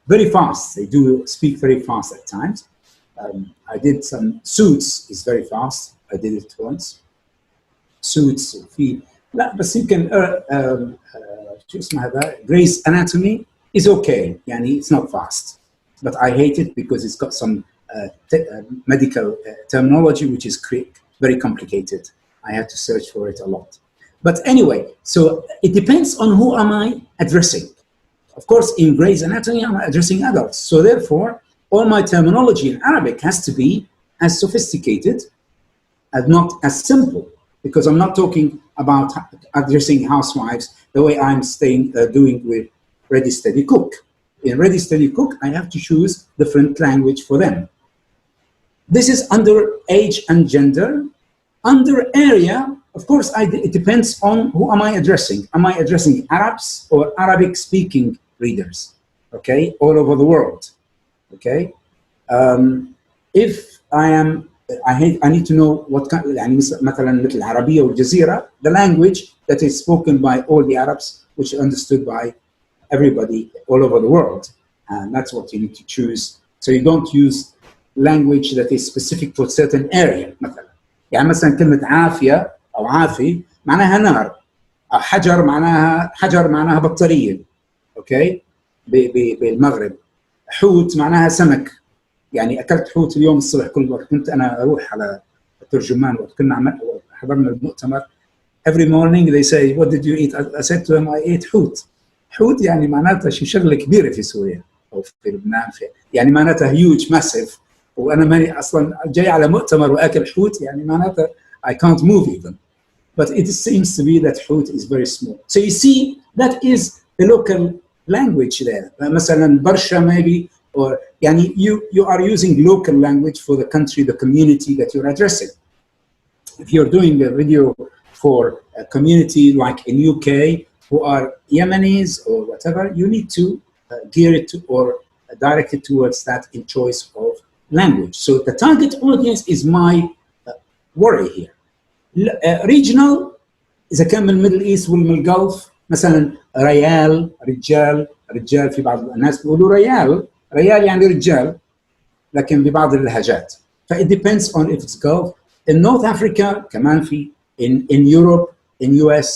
very fast. They do speak very fast at times. I did some Suits is very fast. I did it once. Suits في لا بس يمكن شو اسمه هذا Grey's Anatomy is okay. يعني it's not fast. But I hate it because it's got some medical terminology which is very complicated. I had to search for it a lot. But anyway, so it depends on who am I addressing. Of course, in Grey's Anatomy, I'm addressing adults. So therefore, all my terminology in Arabic has to be as sophisticated and not as simple, because I'm not talking about addressing housewives the way I'm doing with Ready, Steady, Cook. In Ready, Steady, Cook, I have to choose different language for them. This is under age and gender. Under area, of course, it depends on who am I addressing. Am I addressing Arabs or Arabic-speaking readers? Okay, all over the world. Okay, if I need to know what kind. يعني مثلا مثل العربية والجزيرة, the language that is spoken by all the Arabs, which is understood by everybody all over the world, and that's what you need to choose. So you don't use language that is specific for certain area. يعني مثلا كلمة عافية أو عافي معناها نار، أو حجر معناها بطارية. أوكي، بالمغرب. حوت معناها سمك. يعني أكلت حوت اليوم الصبح. كل وقت كنت أنا أروح على الترجمان وقت كنا حضرنا المؤتمر. Every morning they say, what did you eat? I said to them, I ate حوت. حوت يعني معناتها شي شغلة كبيرة في سوريا أو في لبنان. يعني معناتها huge, massive. وأنا ماني أصلاً جاي على مؤتمر وأكل حوت. يعني معناتها I can't move even. But it seems to be that حوت is very small. So you see, that is the local language there. مثلاً برشا maybe, or يعني you are using local language for the country, the community that you're addressing. If you're doing a video for a community like in UK who are Yemenis or whatever, you need to gear it to or direct it towards that in choice of language. So the target audience is my worry here. Regional إذا كان من Middle East ومن الجلف مثلا رجال في بعض الناس بيقولوا ريال يعني رجال لكن ببعض اللهجات. It depends on if it's Gulf. In North Africa كمان في in Europe in US.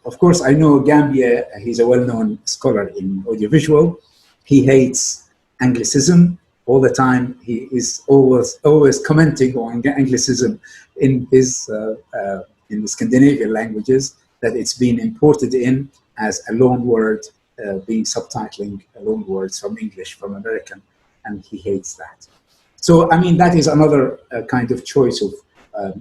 Of course, I know Gambia, he's a well-known scholar in audiovisual. He hates Anglicism all the time. He is always commenting on Anglicism in his in the Scandinavian languages, that it's been imported in as a loan word, being subtitling loan words from English, from American, and he hates that. So, I mean, that is another kind of choice of,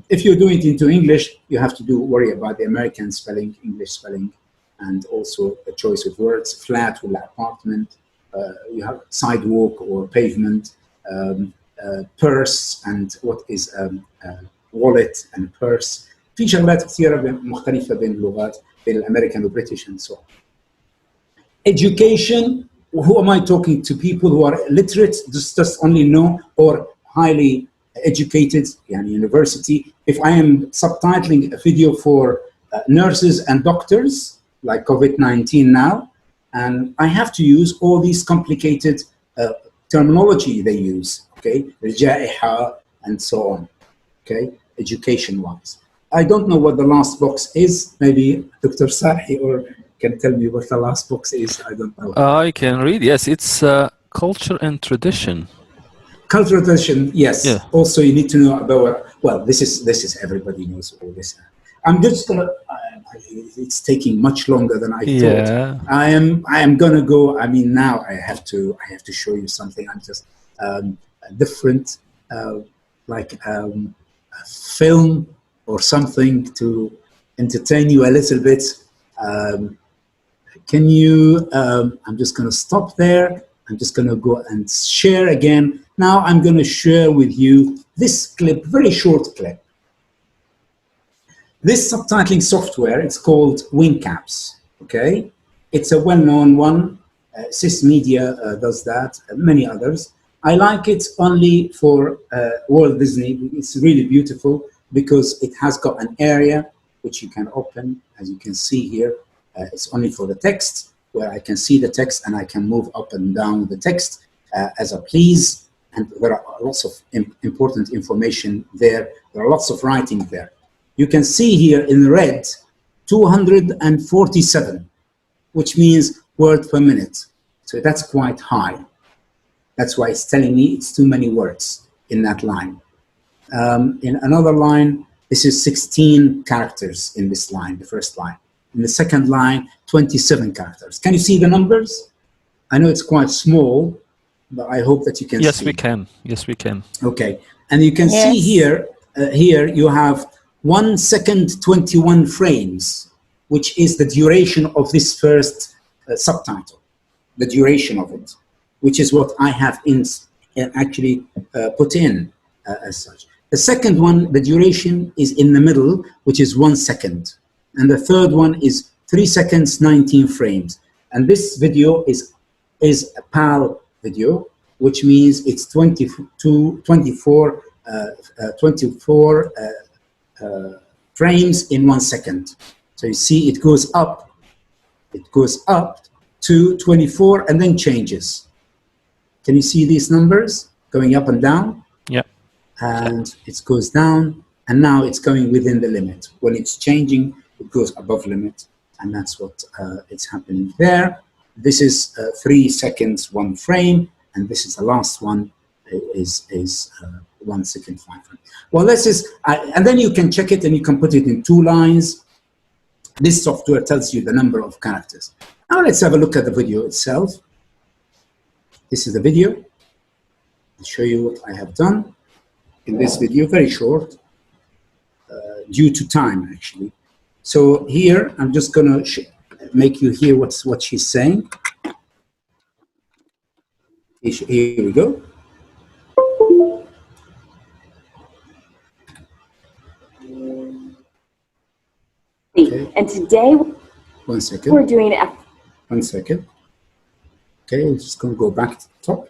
if you're doing it into English, you have to worry about the American spelling, English spelling, and also a choice of words, flat ولا apartment, you have sidewalk or pavement, purse, and what is wallet and purse. في شغلات كثيرة مختلفة بين اللغات بين الأمريكان والبريتش and so on. Education, who am I talking to? People who are literate, just only know, or highly educated, yani university. If I am subtitling a video for nurses and doctors, like COVID-19 now, and I have to use all these complicated terminology they use, okay, الجائحة and so on, okay, education-wise. I don't know what the last box is. Maybe Dr. Sarhi or can tell me what the last box is. I don't know. I can read. Yes, it's culture and tradition. Cultural tradition, yes. Yeah. Also, you need to know about. Well, this is everybody knows all this. I'm just gonna. It's taking much longer than I thought. I am gonna go. I mean, now I have to show you something. I'm just different, like a film or something to entertain you a little bit. Can you? I'm just gonna stop there. I'm just gonna go and share again. Now I'm going to share with you this clip, very short clip. This subtitling software, it's called Wingcaps, okay? It's a well-known one. Sys Media does that, many others. I like it only for Walt Disney. It's really beautiful because it has got an area which you can open, as you can see here. It's only for the text, where I can see the text and I can move up and down the text as I please. And there are lots of important information there. There are lots of writing there. You can see here in red, 247, which means word per minute. So that's quite high. That's why it's telling me it's too many words in that line. In another line, this is 16 characters in this line, the first line. In the second line, 27 characters. Can you see the numbers? I know it's quite small, but I hope that you can see. Yes, we can. Yes, we can. Okay, and you can see here, here you have 1 second, 21 frames, which is the duration of this first subtitle, the duration of it, which is what I have actually put in as such. The second one, the duration is in the middle, which is 1 second. And the third one is 3 seconds, 19 frames. And this video is a PAL video, which means it's 24 frames in 1 second. So you see it goes up to 24 and then changes. Can you see these numbers going up and down? Yeah. And it goes down, and now it's going within the limit. When it's changing, it goes above limit, and that's what it's happening there. This is 3 seconds, 1 frame, and this is the last one, is 1 second, 5 frames. Well, this is, and then you can check it and you can put it in 2 lines. This software tells you the number of characters. Now let's have a look at the video itself. This is the video. I'll show you what I have done in this video, very short, due to time actually. So here, I'm just gonna make you hear what she's saying. Here we go. Okay. And today, 1 second. We're doing 1 second. Okay, I'm just gonna go back to the top.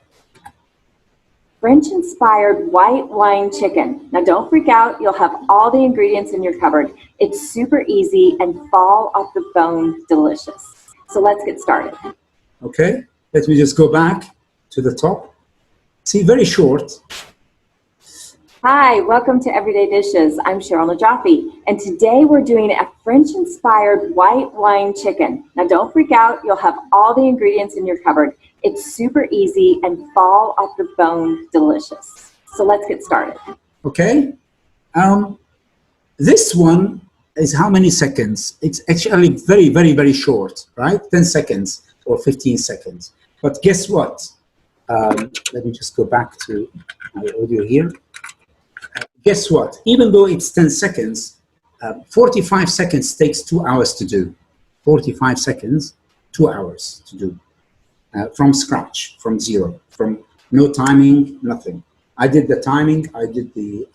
French-inspired white wine chicken. Now don't freak out, you'll have all the ingredients in your cupboard. It's super easy and fall off the bone delicious. So let's get started. Okay, let me just go back to the top. See, very short. Hi, welcome to Everyday Dishes. I'm Cheryl Najafi, and today we're doing a French-inspired white wine chicken. Now don't freak out, you'll have all the ingredients in your cupboard. It's super easy and fall off the bone delicious. So let's get started. Okay. This one is how many seconds? It's actually very, very, very short, right? 10 seconds or 15 seconds. But guess what? Let me just go back to my audio here. Guess what? Even though it's 10 seconds, 45 seconds takes 2 hours to do. 45 seconds, 2 hours to do. From scratch, from zero, from no timing, nothing. I did the timing, I did the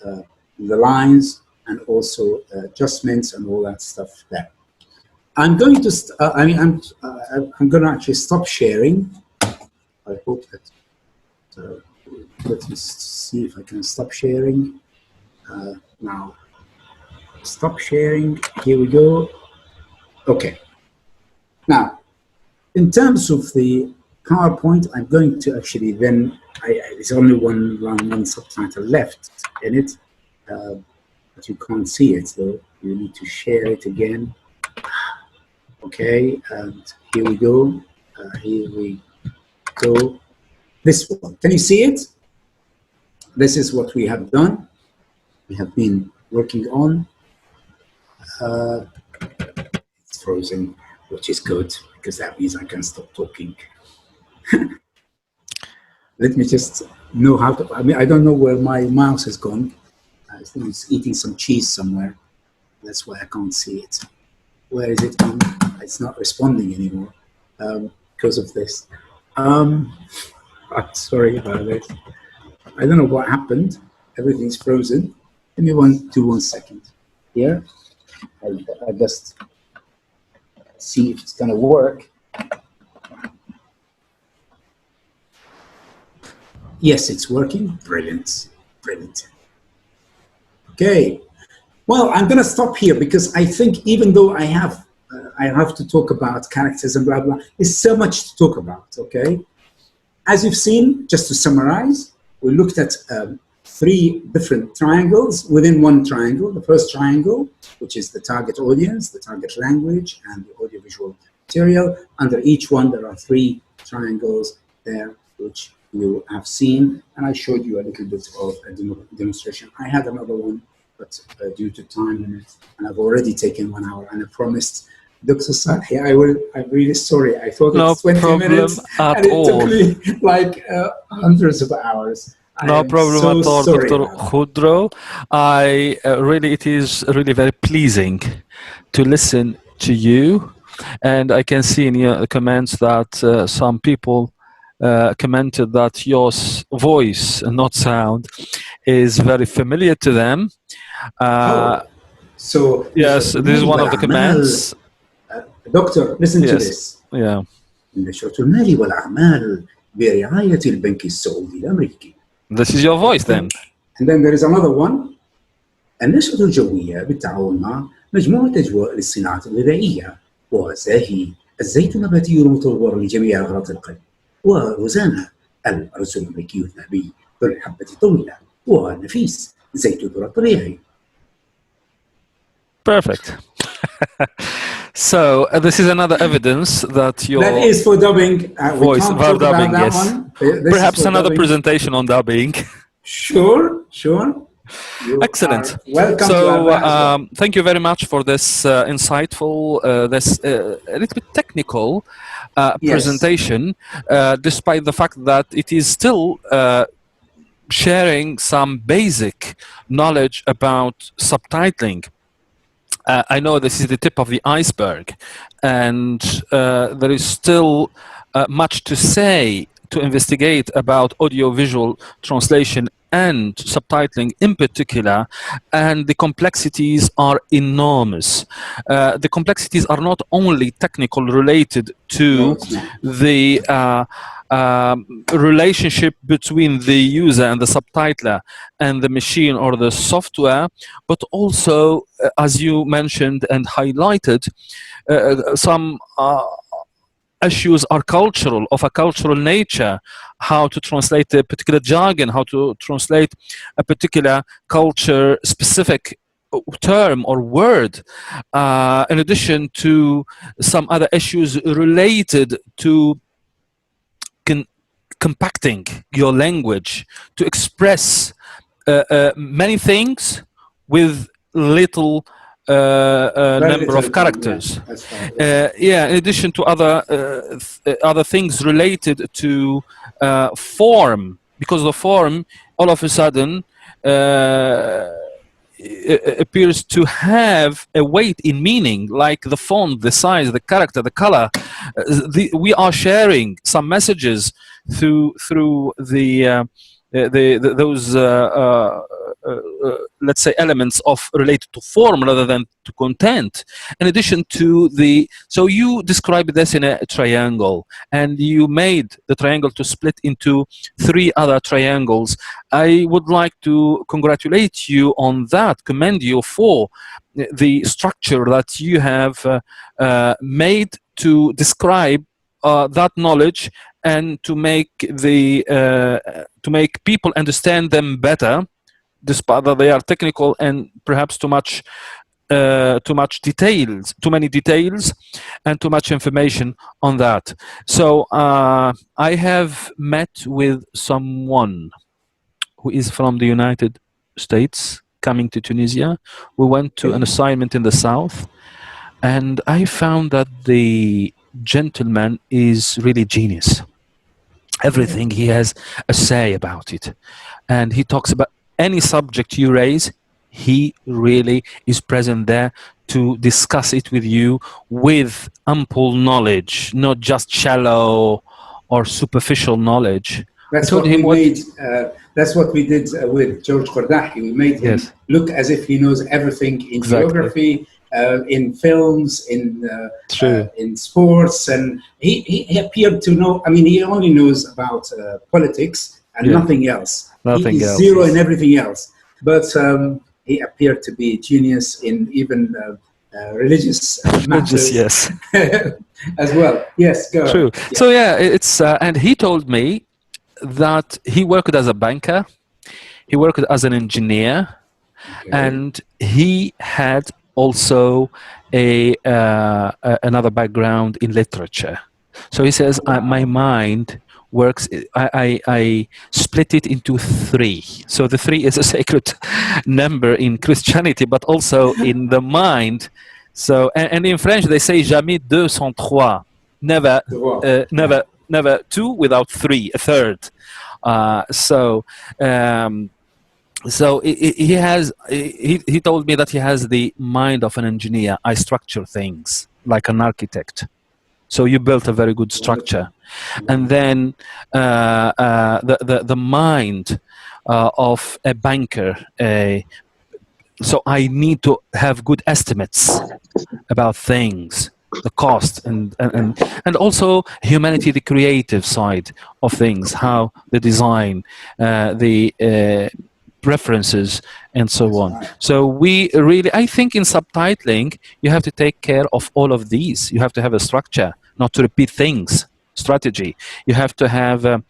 lines, and also adjustments and all that stuff there. I'm going to, I'm going to actually stop sharing. I hope that, let me see if I can stop sharing. Now, stop sharing, here we go. Okay. Now, in terms of the PowerPoint, I'm going to actually then, there's only one subtitle left in it, but you can't see it, so you need to share it again. Okay, and here we go. Here we go. This one, can you see it? This is what we have done. We have been working on. It's frozen, which is good, because that means I can stop talking. Let me just know how to, I don't know where my mouse has gone. I think it's eating some cheese somewhere. That's why I can't see it. Where is it gone? It's not responding anymore because of this. I'm sorry about this. I don't know what happened. Everything's frozen. Give me 1 second. Here, I'll just see if it's gonna work. Yes, it's working. Brilliant, brilliant. Okay. Well, I'm gonna stop here because I think even though I have to talk about characters and blah blah, there's so much to talk about. Okay. As you've seen, just to summarize, we looked at 3 different triangles within one triangle. The first triangle, which is the target audience, the target language, and the audiovisual material. Under each one, there are 3 triangles there, which you have seen, and I showed you a little bit of a demonstration. I had another one, but due to time limit, and I've already taken 1 hour, and I promised Dr. Salhi, I'm really sorry. I thought it was 20 minutes, and it took me like hundreds of hours. No problem at all, Dr. Khuddro. It is really very pleasing to listen to you, and I can see in your comments that some people commented that your voice and not sound is very familiar to them. So yes, this is one of the comments. Doctor, listen to this. Yeah. نشرة المال والأعمال برعاية البنك السعودي الأمريكي. This is your voice then. And then there is another one. النشرة الجوية بالتعاون مع مجموعة أجواء للصناعة الغذائية وزاهي الزيت النباتي المطور لجميع أغراض القلب وروزانا الأرز الأمريكي الذهبي ذو الحبة الطويلة ونفيس زيت الذرة الطبيعي. Perfect. So this is another evidence that your that is for dubbing. Voice for dubbing, yes. Perhaps another dubbing. Presentation on dubbing. Sure, sure. Excellent. Welcome. So thank you very much for this insightful, this a little bit technical presentation, despite the fact that it is still sharing some basic knowledge about subtitling. I know this is the tip of the iceberg, and there is still much to say, to investigate about audiovisual translation and subtitling in particular, and the complexities are enormous. The complexities are not only technical related to the relationship between the user and the subtitler and the machine or the software, but also, as you mentioned and highlighted, some issues are cultural, of a cultural nature, how to translate a particular jargon, how to translate a particular culture-specific term or word, in addition to some other issues related to compacting your language to express many things with little number of characters. In addition to other things related to form, because the form all of a sudden appears to have a weight in meaning, like the font, the size, the character, the color. We are sharing some messages through those let's say elements of related to form rather than to content. In addition to so you described this in a triangle, and you made the triangle to split into 3 other triangles. I would like to congratulate you on that, commend you for the structure that you have made to describe that knowledge and to make people understand them better, despite that they are technical and perhaps too many details and too much information on that. So I have met with someone who is from the United States coming to Tunisia. We went to an assignment in the south, and I found that the gentleman is really genius. Everything he has a say about it, and he talks about any subject you raise. He really is present there to discuss it with you with ample knowledge, not just shallow or superficial knowledge. That's what we made. That's what we did with George Kordahi. We made him look as if he knows everything in geography, in films, in sports, and he appeared to know. I mean, he only knows about politics and nothing else. He's zero in everything else. But he appeared to be a genius in even religious matters. Yes, as well. Yes, go. True. Yeah. So it's and he told me that he worked as a banker, he worked as an engineer, and he had also another background in literature. So he says, my mind works, I split it into 3. So the 3 is a sacred number in Christianity, but also in the mind. So, and in French, they say jamais 2 sans 3. Never 2 without 3, a third. So he has. He told me that he has the mind of an engineer. I structure things like an architect. So you built a very good structure, and then the mind of a banker. So I need to have good estimates about things, the cost, and also humanity, the creative side of things, how the design, the preferences, and so on. So we really, I think in subtitling, you have to take care of all of these. You have to have a structure, not to repeat things. Strategy. You have to have a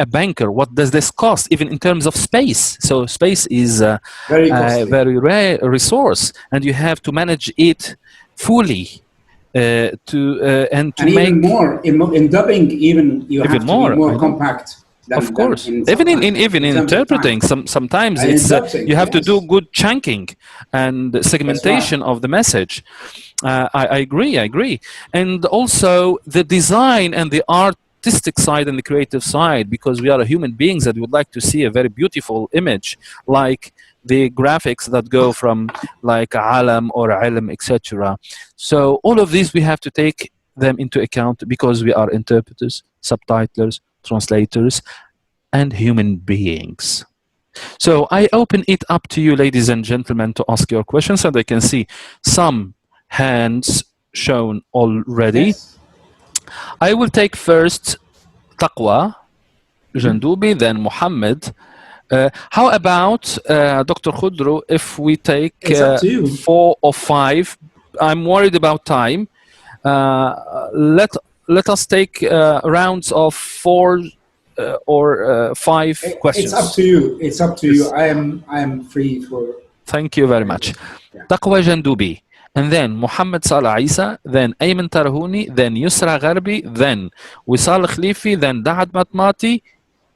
banker. What does this cost, even in terms of space? So space is a very rare resource, and you have to manage it fully and make even more in dubbing. Even you have to be more compact. Of course, even in interpreting, sometimes it's you have to do good chunking and segmentation of the message. I agree, and also the design and the artistic side and the creative side, because we are human beings that would like to see a very beautiful image, like the graphics that go from like alam or ilm, etc. So all of these we have to take them into account because we are interpreters, subtitlers, translators, and human beings. So I open it up to you, ladies and gentlemen, to ask your questions, and I can see some hands shown already. Yes. I will take first Taqwa, Jandoubi, then Muhammad. How about Dr. Khuddro, if we take 4 or 5? I'm worried about time. let us take rounds of 4 or 5 questions. It's up to you. It's up to you. I am free for. Thank you very much. Taqwa Jandubi, and then Muhammad Salah Isa, then Ayman Tarhouni, then Yusra Gharbi, then Wisal Khalifi, then Dahad Matmati.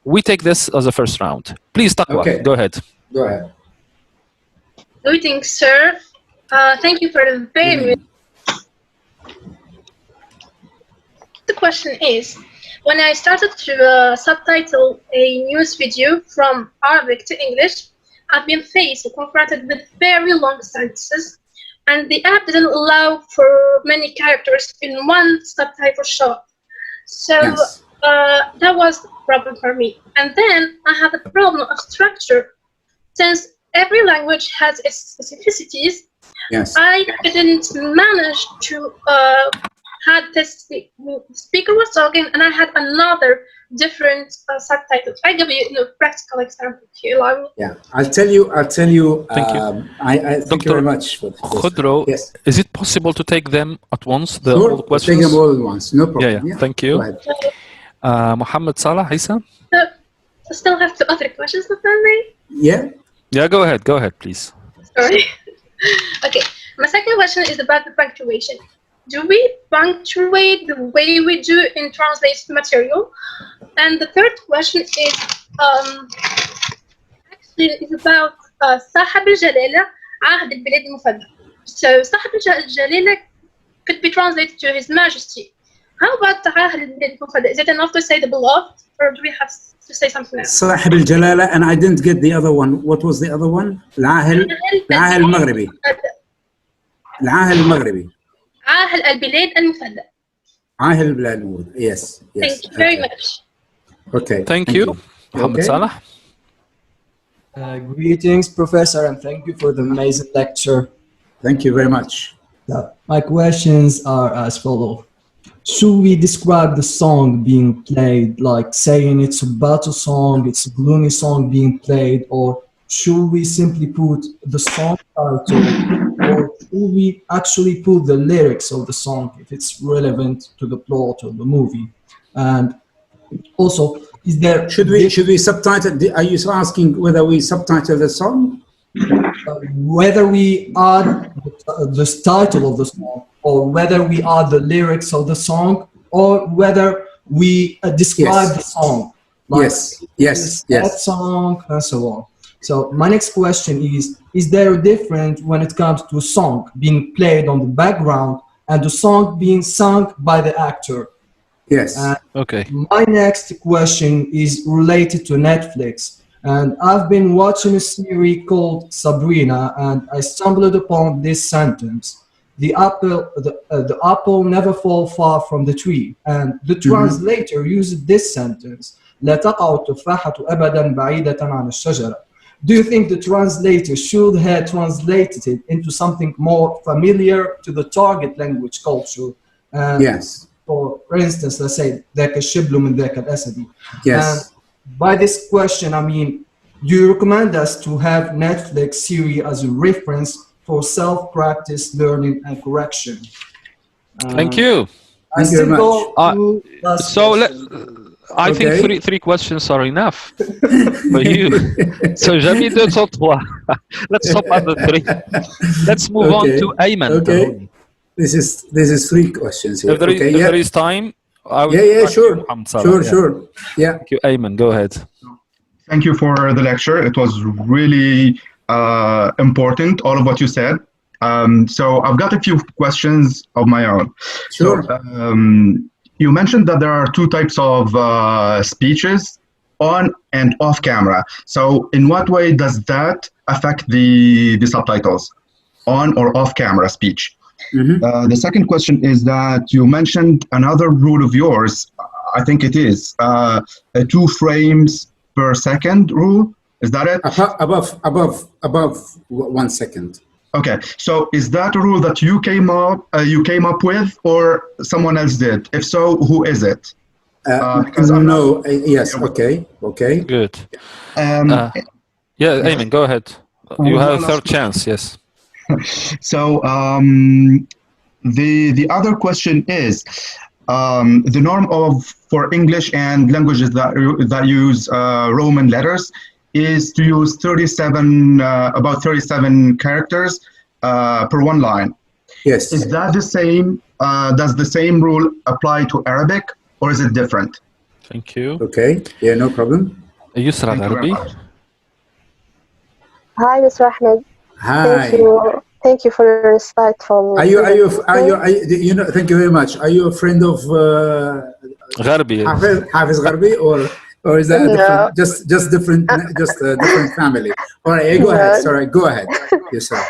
We take this as a first round. Please, Taqwa, Okay. go ahead. Go ahead. Greetings, sir. Thank you for the very. The question is, when I started to subtitle a news video from Arabic to English, I've been confronted with very long sentences, and the app didn't allow for many characters in one subtitle shot. So Yes. that was the problem for me. And then I had the problem of structure. Since every language has its specificities, Yes. I didn't manage to had this speaker was talking, and I had another different subtitles. I give you a practical example here. Yeah, I'll tell you. Thank you. I thank you very much for this. Khuddro, Yes. is it possible to take them at once, all the Sure. questions? Take them all at once. No problem. Yeah. Thank you. Go ahead. Muhammad Salah Isa? I still have 2 other questions, apparently. Yeah. Yeah, go ahead. Go ahead, please. Sorry. Okay, my second question is about the punctuation. Do we punctuate the way we do in translated material? And the third question is actually is about صاحب الجلالة عهد البلاد المفضل. So صاحب الجلالة could be translated to His Majesty. How about عهد البلاد المفضل? Is it enough to say the beloved, or do we have to say something else? صاحب الجلالة, and I didn't get the other one. What was the other one? العاهل المغربي. العاهل المغربي. عاهل البلاد المفضل. عاهل البلاد المفضل. Yes. Thank you very much. Okay. Thank you. Muhammad Salah. Greetings, Professor, and thank you for the amazing lecture. Thank you very much. My questions are as follows. Should we describe the song being played, like saying it's a battle song, it's a gloomy song being played, or should we simply put the song title, or should we actually put the lyrics of the song if it's relevant to the plot of the movie? And also, is there should we subtitle? Are you asking whether we subtitle the song? Whether we add the title of the song, or whether we add the lyrics of the song, or whether we describe the song. Like Yes. That song and so on. So my next question is there a difference when it comes to a song being played on the background and the song being sung by the actor? Yes. Okay. My next question is related to Netflix. And I've been watching a series called Sabrina, and I stumbled upon this sentence. The apple never falls far from the tree. And the translator used this sentence. لا تقع التفاحة أبدا بعيدة عن الشجرة. Do you think the translator should have translated it into something more familiar to the target language culture? Yes. For instance, let's say ذاك الشبل من ذاك الأسد. Yes. And by this question, I mean, do you recommend us to have Netflix series as a reference for self-practice, learning, and correction? Thank you. I Thank you very still go to last So question. I think three questions are enough for you. So jamais 2 sur 3. Let's stop at the 3. Let's move on to Ayman. Okay. This is 3 questions here. If there is time, I will sure. Sure. Yeah. Thank you, Ayman. Go ahead. Thank you for the lecture. It was really important, all of what you said. So I've got a few questions of my own. Sure. So, you mentioned that there are 2 types of speeches, on and off camera. So in what way does that affect the subtitles, on or off camera speech? The second question is that you mentioned another rule of yours, I think it is, a 2 frames per second rule. Is that it? Above 1 second. Okay, so is that a rule that you came up with, or someone else did? If so, who is it? Yes. Okay. Good. Yeah, Ayman, go ahead. You have a 3rd chance. Yes. So the other question is, the norm for English and languages that use Roman letters is to use about 37 characters per one line. Yes. Is that the same? Does the same rule apply to Arabic, or is it different? Thank you. Okay. Yeah, no problem. Yusra Thank you very Gharbi. much. Hi, Mr. Ahmed. Hi. Thank you for your insightful. You know, thank you very much. Are you a friend of Gharbi. Hafiz Gharbi, or is that a different, just a different family? All right, go ahead. Sorry, go ahead. Yes, sir.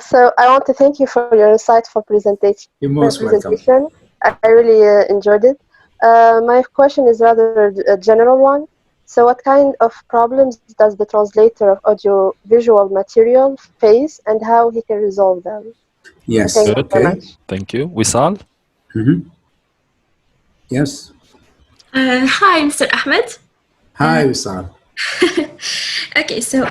So I want to thank you for your insightful presentation. You're most welcome. I really enjoyed it. My question is rather a general one. So what kind of problems does the translator of audio-visual material face, and how he can resolve them? Yes. Thank you very much. Thank you. Wisal? Yes. Hi, Mr. Ahmed. Hi, Wisal. Okay, so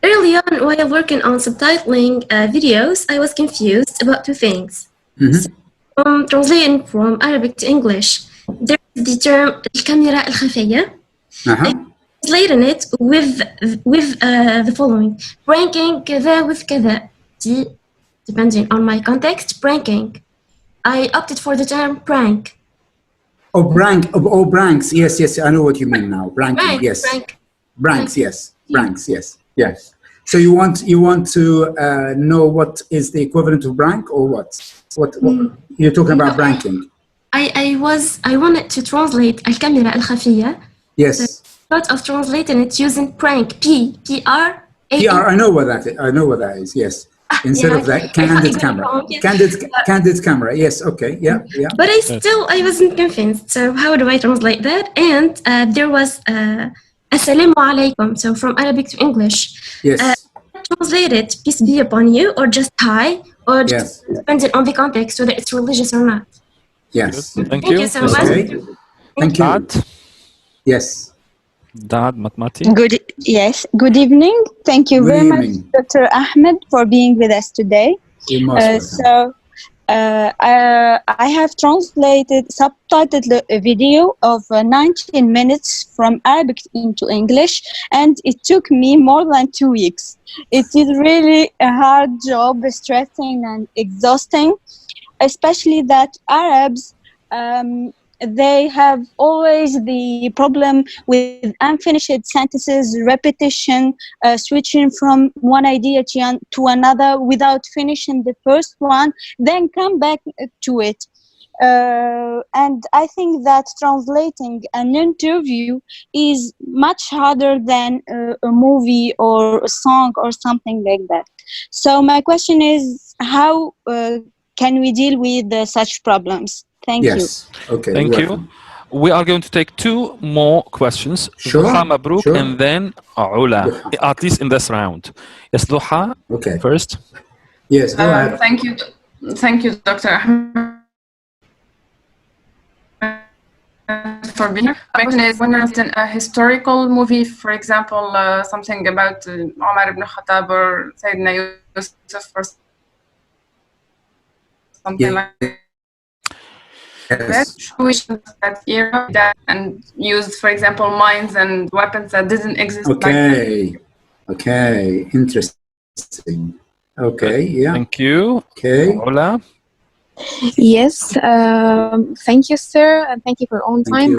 early on while working on subtitling videos, I was confused about two things. So, translating from Arabic to English, there's the term الكاميرا الخفية. I translated it with the following: pranking كذا with كذا. Depending on my context, pranking. I opted for the term prank. Oh, pranks. Yes. I know what you mean now. Pranking. Yes. Pranks. Yes. Pranks. Yes. So you want to know what is the equivalent of prank, or what? What you're talking about pranking? I wanted to translate الكاميرا الخفية. Yes. So I thought of translating it using prank. PR. I know what that is. I know what that is. Yes. Instead of that, candid camera. Candid camera. Yes. Okay. Yeah. But I wasn't convinced. So how do I translate that? And there was Assalamu alaikum. So from Arabic to English. Yes. Translate it, peace be upon you, or just hi, or just depending on the context, whether it's religious or not. Yes. Thank you so much. Thank you. Dad? Yes. Dad Matmati? Good evening. Thank you very much, Dr. Ahmed, for being with us today. You're most welcome. I have translated, subtitled a video of 19 minutes from Arabic into English, and it took me more than 2 weeks. It is really a hard job, stressing and exhausting, especially that Arabs, they have always the problem with unfinished sentences, repetition, switching from one idea to another without finishing the first one, then come back to it. And I think that translating an interview is much harder than a movie or a song or something like that. So my question is, how can we deal with such problems? Thank you. Okay. Thank you. We are going to take two more questions. Duha Mabruk and then Ula, at least in this round. Yes, Duha. Okay. First. Yes. Go ahead. Thank you, Dr. Ahmed, for being here. My question is, when there's a historical movie, for example, something about Omar ibn Khattab or Sayyidina Yusuf or something like that. Yes. That era and used, for example, mines and weapons that didn't exist back then. Okay. Interesting. Okay. Yeah. Thank you. Okay. Ola. Yes. Thank you, sir, and thank you for your own time.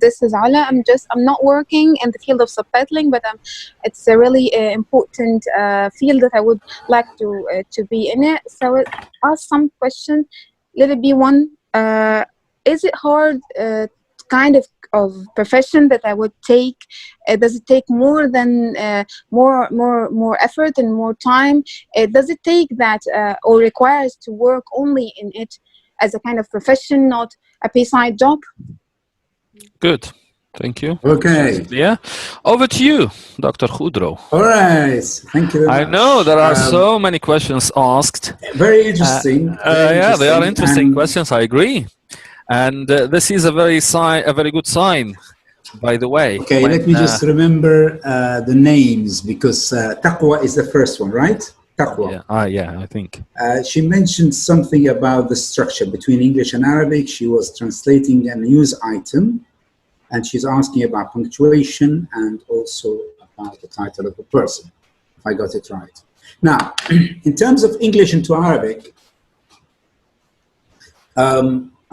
This is Ala. I'm not working in the field of subtitling, but it's a really important field that I would like to be in it. So I'll ask some questions. Let it be one. Is it hard kind of profession that I would take? Does it take more than more effort and more time? Does it take that or requires to work only in it as a kind of profession, not a paid job? Good. Thank you. Okay. Yeah. Over to you, Dr. Khuddro. All right. Thank you very much. I know there are so many questions asked. Very interesting. Yeah, they are interesting questions. I agree. And this is a very good sign, by the way. Okay, let me just remember the names, because Taqwa is the first one, right? Taqwa. Yeah, I think. She mentioned something about the structure between English and Arabic. She was translating a news item, and she's asking about punctuation and also about the title of the person, if I got it right. Now, in terms of English into Arabic,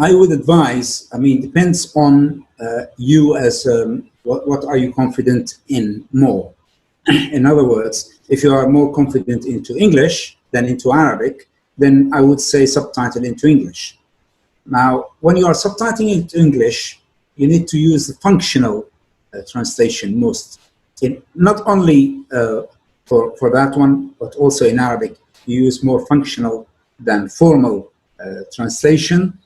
I would advise, I mean, depends on you as what are you confident in more. In other words, if you are more confident into English than into Arabic, then I would say subtitle into English. Now, when you are subtitling into English, you need to use the functional translation most. Not only for that one, but also in Arabic, you use more functional than formal translation.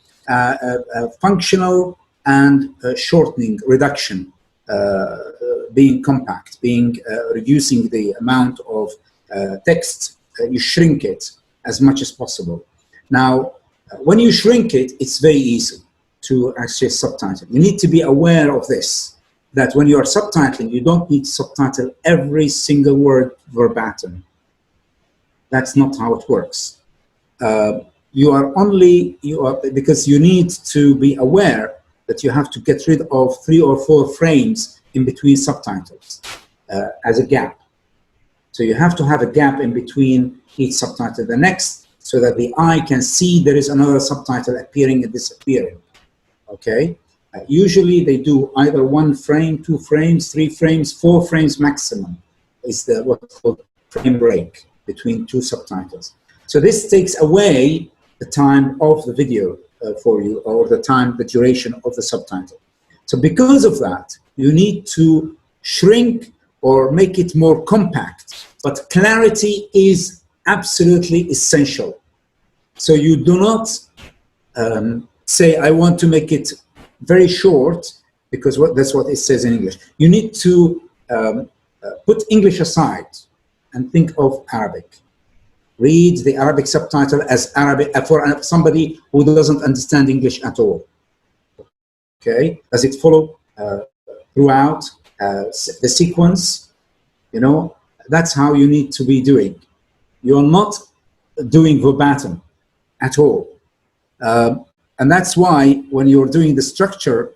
Functional and shortening, reduction, being compact, reducing the amount of text, you shrink it as much as possible. Now, when you shrink it, it's very easy to actually subtitle. You need to be aware of this, that when you are subtitling, you don't need to subtitle every single word verbatim. That's not how it works. Because you need to be aware that you have to get rid of 3 or 4 frames in between subtitles as a gap. So you have to have a gap in between each subtitle and the next, so that the eye can see there is another subtitle appearing and disappearing. Okay? Usually they do either 1 frame, 2 frames, 3 frames, 4 frames maximum is what's called frame break between 2 subtitles. So this takes away the time of the video for you, or the duration of the subtitle. So because of that, you need to shrink or make it more compact, but clarity is absolutely essential. So you do not say, I want to make it very short, because that's what it says in English. You need to put English aside and think of Arabic. Read the Arabic subtitle as Arabic for somebody who doesn't understand English at all. Okay, does it follow throughout the sequence? You know, that's how you need to be doing. You're not doing verbatim at all. And that's why when you're doing the structure,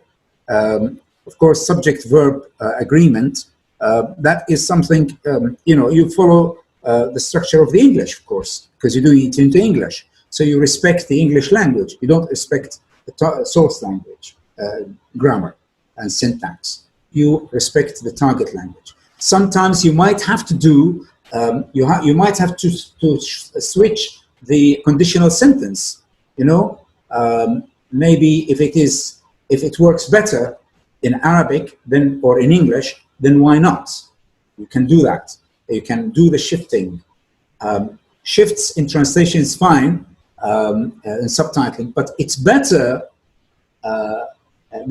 of course, subject-verb agreement, that is something, you follow the structure of the English, of course, because you're doing it into English. So you respect the English language. You don't respect the source language, grammar and syntax. You respect the target language. Sometimes you might have to do, you might have to switch the conditional sentence, maybe if it works better in Arabic or in English, then why not? You can do that. You can do the shifting. Shifts in translation is fine in subtitling, but it's better.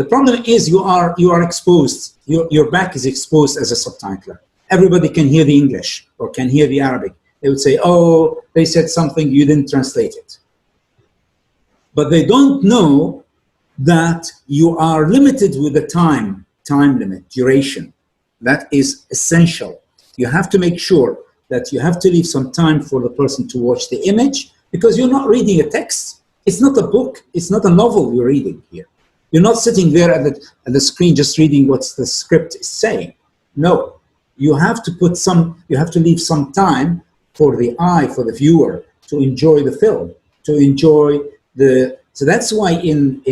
The problem is you are exposed. Your back is exposed as a subtitler. Everybody can hear the English or can hear the Arabic. They would say, "Oh, they said something, you didn't translate it." But they don't know that you are limited with the time limit, duration. That is essential. You have to make sure that you have to leave some time for the person to watch the image, because you're not reading a text. It's not a book. It's not a novel you're reading here. You're not sitting there at the screen just reading what the script is saying. No, you have to leave some time for the eye, for the viewer, to enjoy the film, to enjoy so that's why in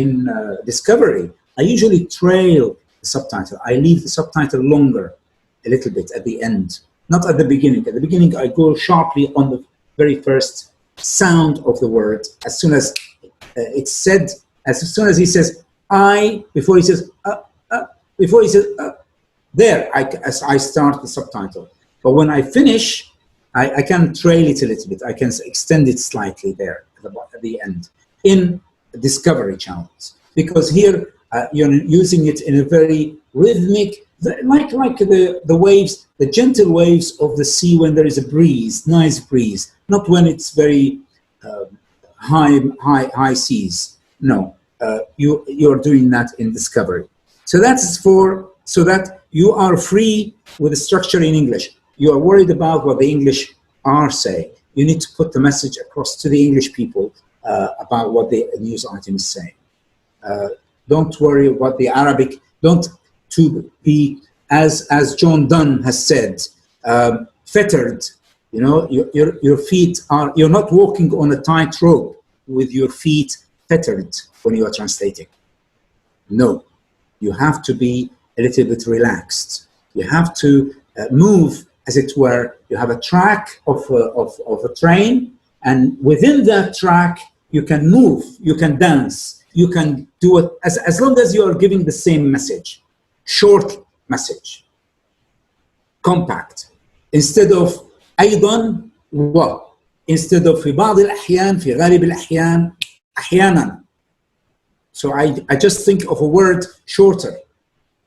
Discovery, I usually trail the subtitle. I leave the subtitle longer, a little bit at the end, not at the beginning. At the beginning, I go sharply on the very first sound of the word. As soon as it's said, as soon as he says "I," before he says there, I start the subtitle. But when I finish, I can trail it a little bit. I can extend it slightly there at the end in Discovery channels, because here you're using it in a very rhythmic, like the waves, the gentle waves of the sea when there is a breeze, nice breeze, not when it's very high seas. No, you're doing that in Discovery. So that's so that you are free with the structure in English. You are worried about what the English are saying. you need to put the message across to the English people about what the news item is saying. Don't worry about the Arabic. Don't to be, as John Donne has said, fettered. You know, your feet are, you're not walking on a tightrope with your feet fettered when you are translating. No, you have to be a little bit relaxed. You have to move, as it were. You have a track of a train, and within that track, you can move, you can dance, you can do it as long as you are giving the same message. Short message, compact, instead of أيضا و, instead of في بعض الأحيان, في غالب الأحيان, أحيانا. So I just think of a word shorter,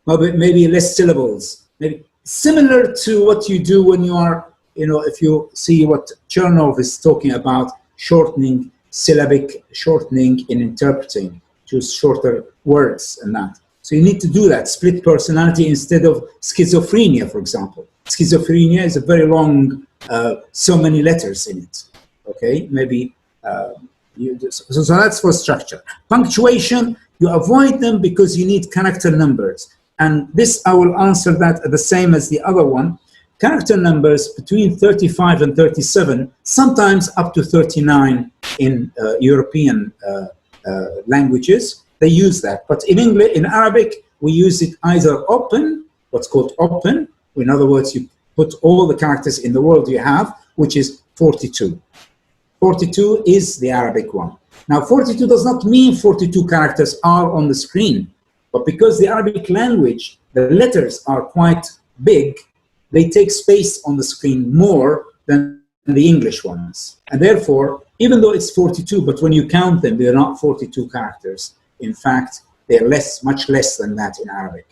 maybe less syllables, maybe similar to what you do when you are, you know, if you see what Chernov is talking about, shortening, syllabic shortening in interpreting, choose shorter words and that. So you need to do that, split personality instead of schizophrenia, for example. Schizophrenia is a very long, so many letters in it, okay? Maybe, so that's for structure. Punctuation, you avoid them because you need character numbers. And this, I will answer that the same as the other one. Character numbers between 35 and 37, sometimes up to 39 in European languages. They use that, but in English, in Arabic, we use it either open, what's called open. In other words, you put all the characters in the world you have, which is 42. 42 is the Arabic one. Now, 42 does not mean 42 characters are on the screen, but because the Arabic language, the letters are quite big, they take space on the screen more than the English ones. And therefore, even though it's 42, but when you count them, they're not 42 characters. In fact, they're less, much less than that in Arabic.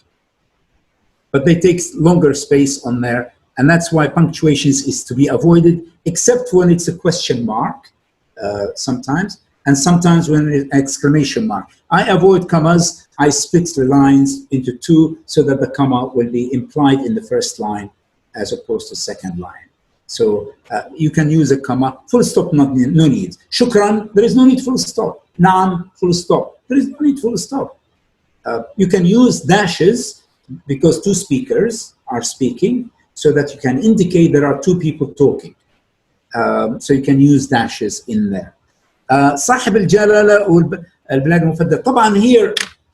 But they take longer space on there, and that's why punctuations is to be avoided, except when it's a question mark, sometimes, and sometimes when it's an exclamation mark. I avoid commas. I split the lines into two so that the comma will be implied in the first line as opposed to second line. So you can use a comma, full stop, no need. Shukran, there is no need full stop. Naam, full stop. There is no need full stop. You can use dashes because two speakers are speaking so that you can indicate there are two people talking. So you can use dashes in there. صاحب الجلالة والبلاد المفردة. طبعا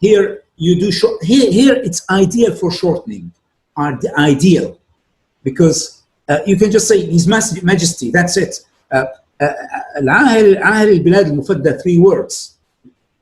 here you do short. Here it's ideal for shortening. Ideal because you can just say His Majesty. That's it. العاهل البلاد المفردة 3 words.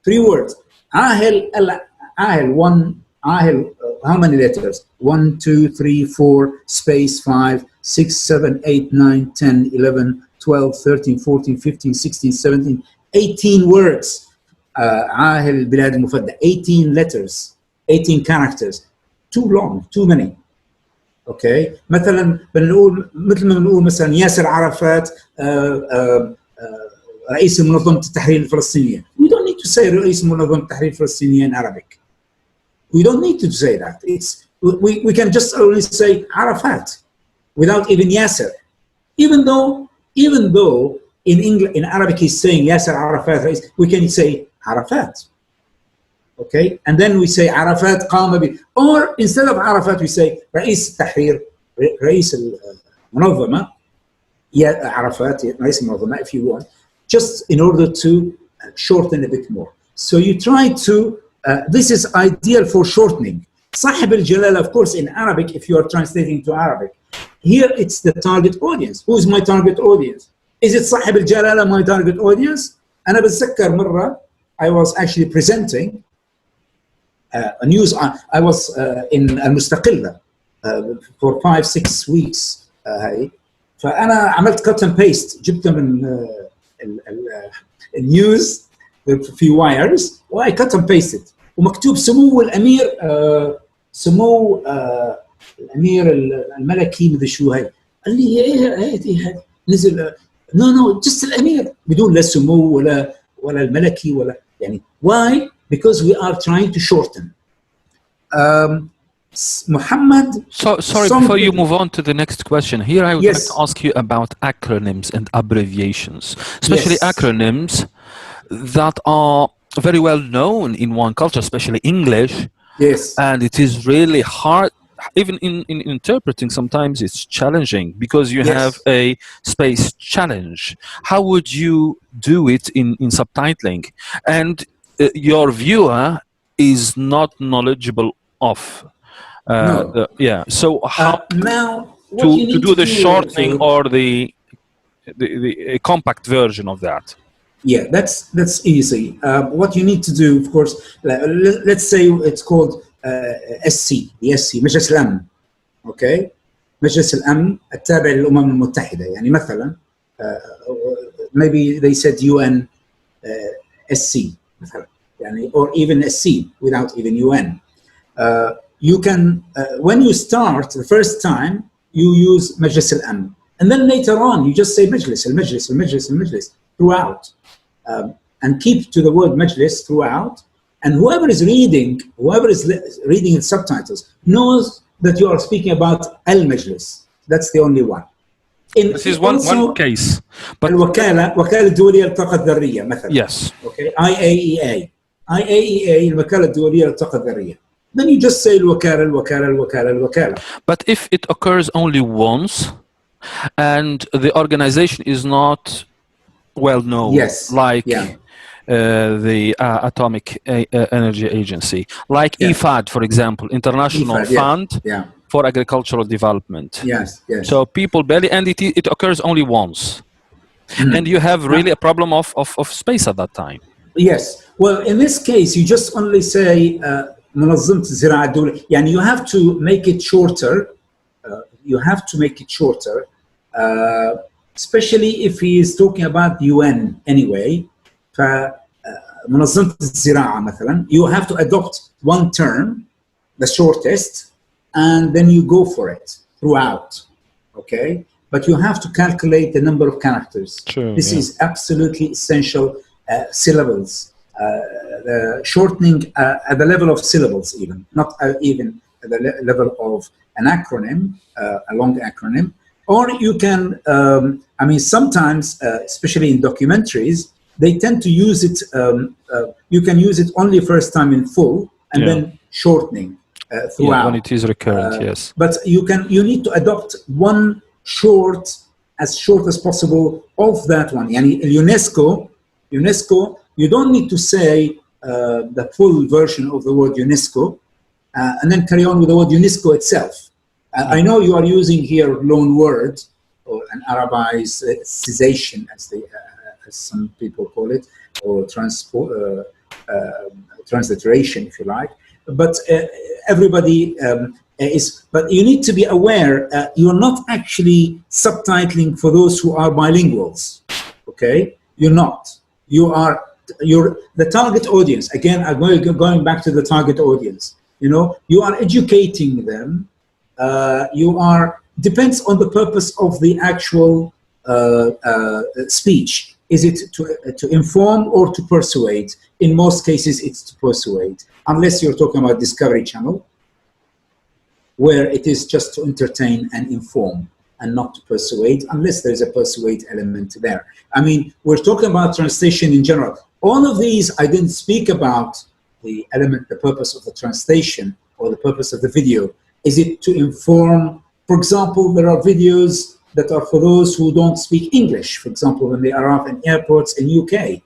3 words. عاهل one. عاهل how many letters? 1, 2, 3, 4 space 5, 6, 7, 8, 9, 10, 11, 12, 13, 14, 15, 16, 17, 18 words. عاهل البلاد المفردة 18 letters, 18 characters. Too long, too many. Okay. مثلا بنقول مثل ما بنقول مثلا ياسر عرفات رئيس منظمة التحرير الفلسطينية. We don't need to say رئيس منظمة التحرير الفلسطينية in Arabic. We don't need to say that. We can just only say Arafat without even Yasser. Even though in English, in Arabic he's saying Yasser Arafat, we can say Arafat. Okay? And then we say Arafat قام ب, or instead of Arafat we say رئيس التحرير, رئيس المنظمة, Arafat, رئيس المنظمة if you want, just in order to shorten a bit more. So you try to this is ideal for shortening. صاحب الجلالة, of course, in Arabic, if you are translating to Arabic, here it's the target audience. Who is my target audience? Is it صاحب الجلالة my target audience? أنا بتذكر مرة I was actually presenting a news. I was in المستقلة for 5-6 weeks. فأنا عملت cut and paste, جبت من النيوز في وايرز واي كت اند بيست ومكتوب سمو الامير سمو الامير الملكي مدري شو هي. قال لي ايه نزل نو جست الامير بدون لا سمو ولا الملكي ولا يعني. Why? Because we are trying to shorten. Muhammad. Sorry, before you move on to the next question, here I would like to ask you about acronyms and abbreviations, especially acronyms that are very well known in one culture, especially English. Yes. And it is really hard, even in interpreting, sometimes it's challenging because you have a space challenge. How would you do it in subtitling? And your viewer is not knowledgeable of. So how now to do the shortening or the compact version of that? Yeah, that's easy. What you need to do, of course, let's say it's called SC, the SC, مجلس الأمن. Okay, مجلس الأمن التابع للأمم المتحدة. يعني مثلا maybe they said UN SC مثلا. يعني or even SC without even UN. You can when you start the first time you use مجلس الأمن, and then later on you just say مجلس المجلس المجلس المجلس throughout. And keep to the word majlis throughout, and whoever is reading the subtitles knows that you are speaking about al-majlis. That's the only one. This is one case. But الوكالة الدولية للطاقة الذرية مثلا. Yes. Okay. IAEA الوكالة الدولية للطاقة الذرية. Then you just say الوكالة. But if it occurs only once, and the organization is not well known, like the Atomic Energy Agency, like Effat, for example, International Fund for Agricultural Development. Yes. So people barely, and it occurs only once, and you have really a problem of space at that time. Yes. Well, in this case, you just only say منظمة الزراعة الدولية. يعني you have to make it shorter. Especially if he is talking about UN anyway. فمنظمة الزراعة مثلا, you have to adopt one term, the shortest, and then you go for it throughout. Okay, but you have to calculate the number of characters. True, this is absolutely essential. Syllables, the shortening at the level of syllables, even not even at the level of an acronym, a long acronym. Or you can, sometimes, especially in documentaries, they tend to use it, you can use it only first time in full and then shortening throughout. When it is recurrent, yes. But you need to adopt one as short as possible of that one. Yani UNESCO, you don't need to say the full version of the word UNESCO and then carry on with the word UNESCO itself. I know you are using here loan word or an Arabization, as some people call it, or transliteration, if you like. But everybody is. But you need to be aware you're not actually subtitling for those who are bilinguals. Okay, you're not. You're the target audience. Again, I'm going back to the target audience. You are educating them. Depends on the purpose of the actual speech. Is it to inform or to persuade? In most cases, it's to persuade, unless you're talking about Discovery Channel, where it is just to entertain and inform and not to persuade, unless there's a persuade element there. We're talking about translation in general. All of these, I didn't speak about the purpose of the translation or the purpose of the video. Is it to inform? For example, there are videos that are for those who don't speak English, for example, when they arrive in airports in UK.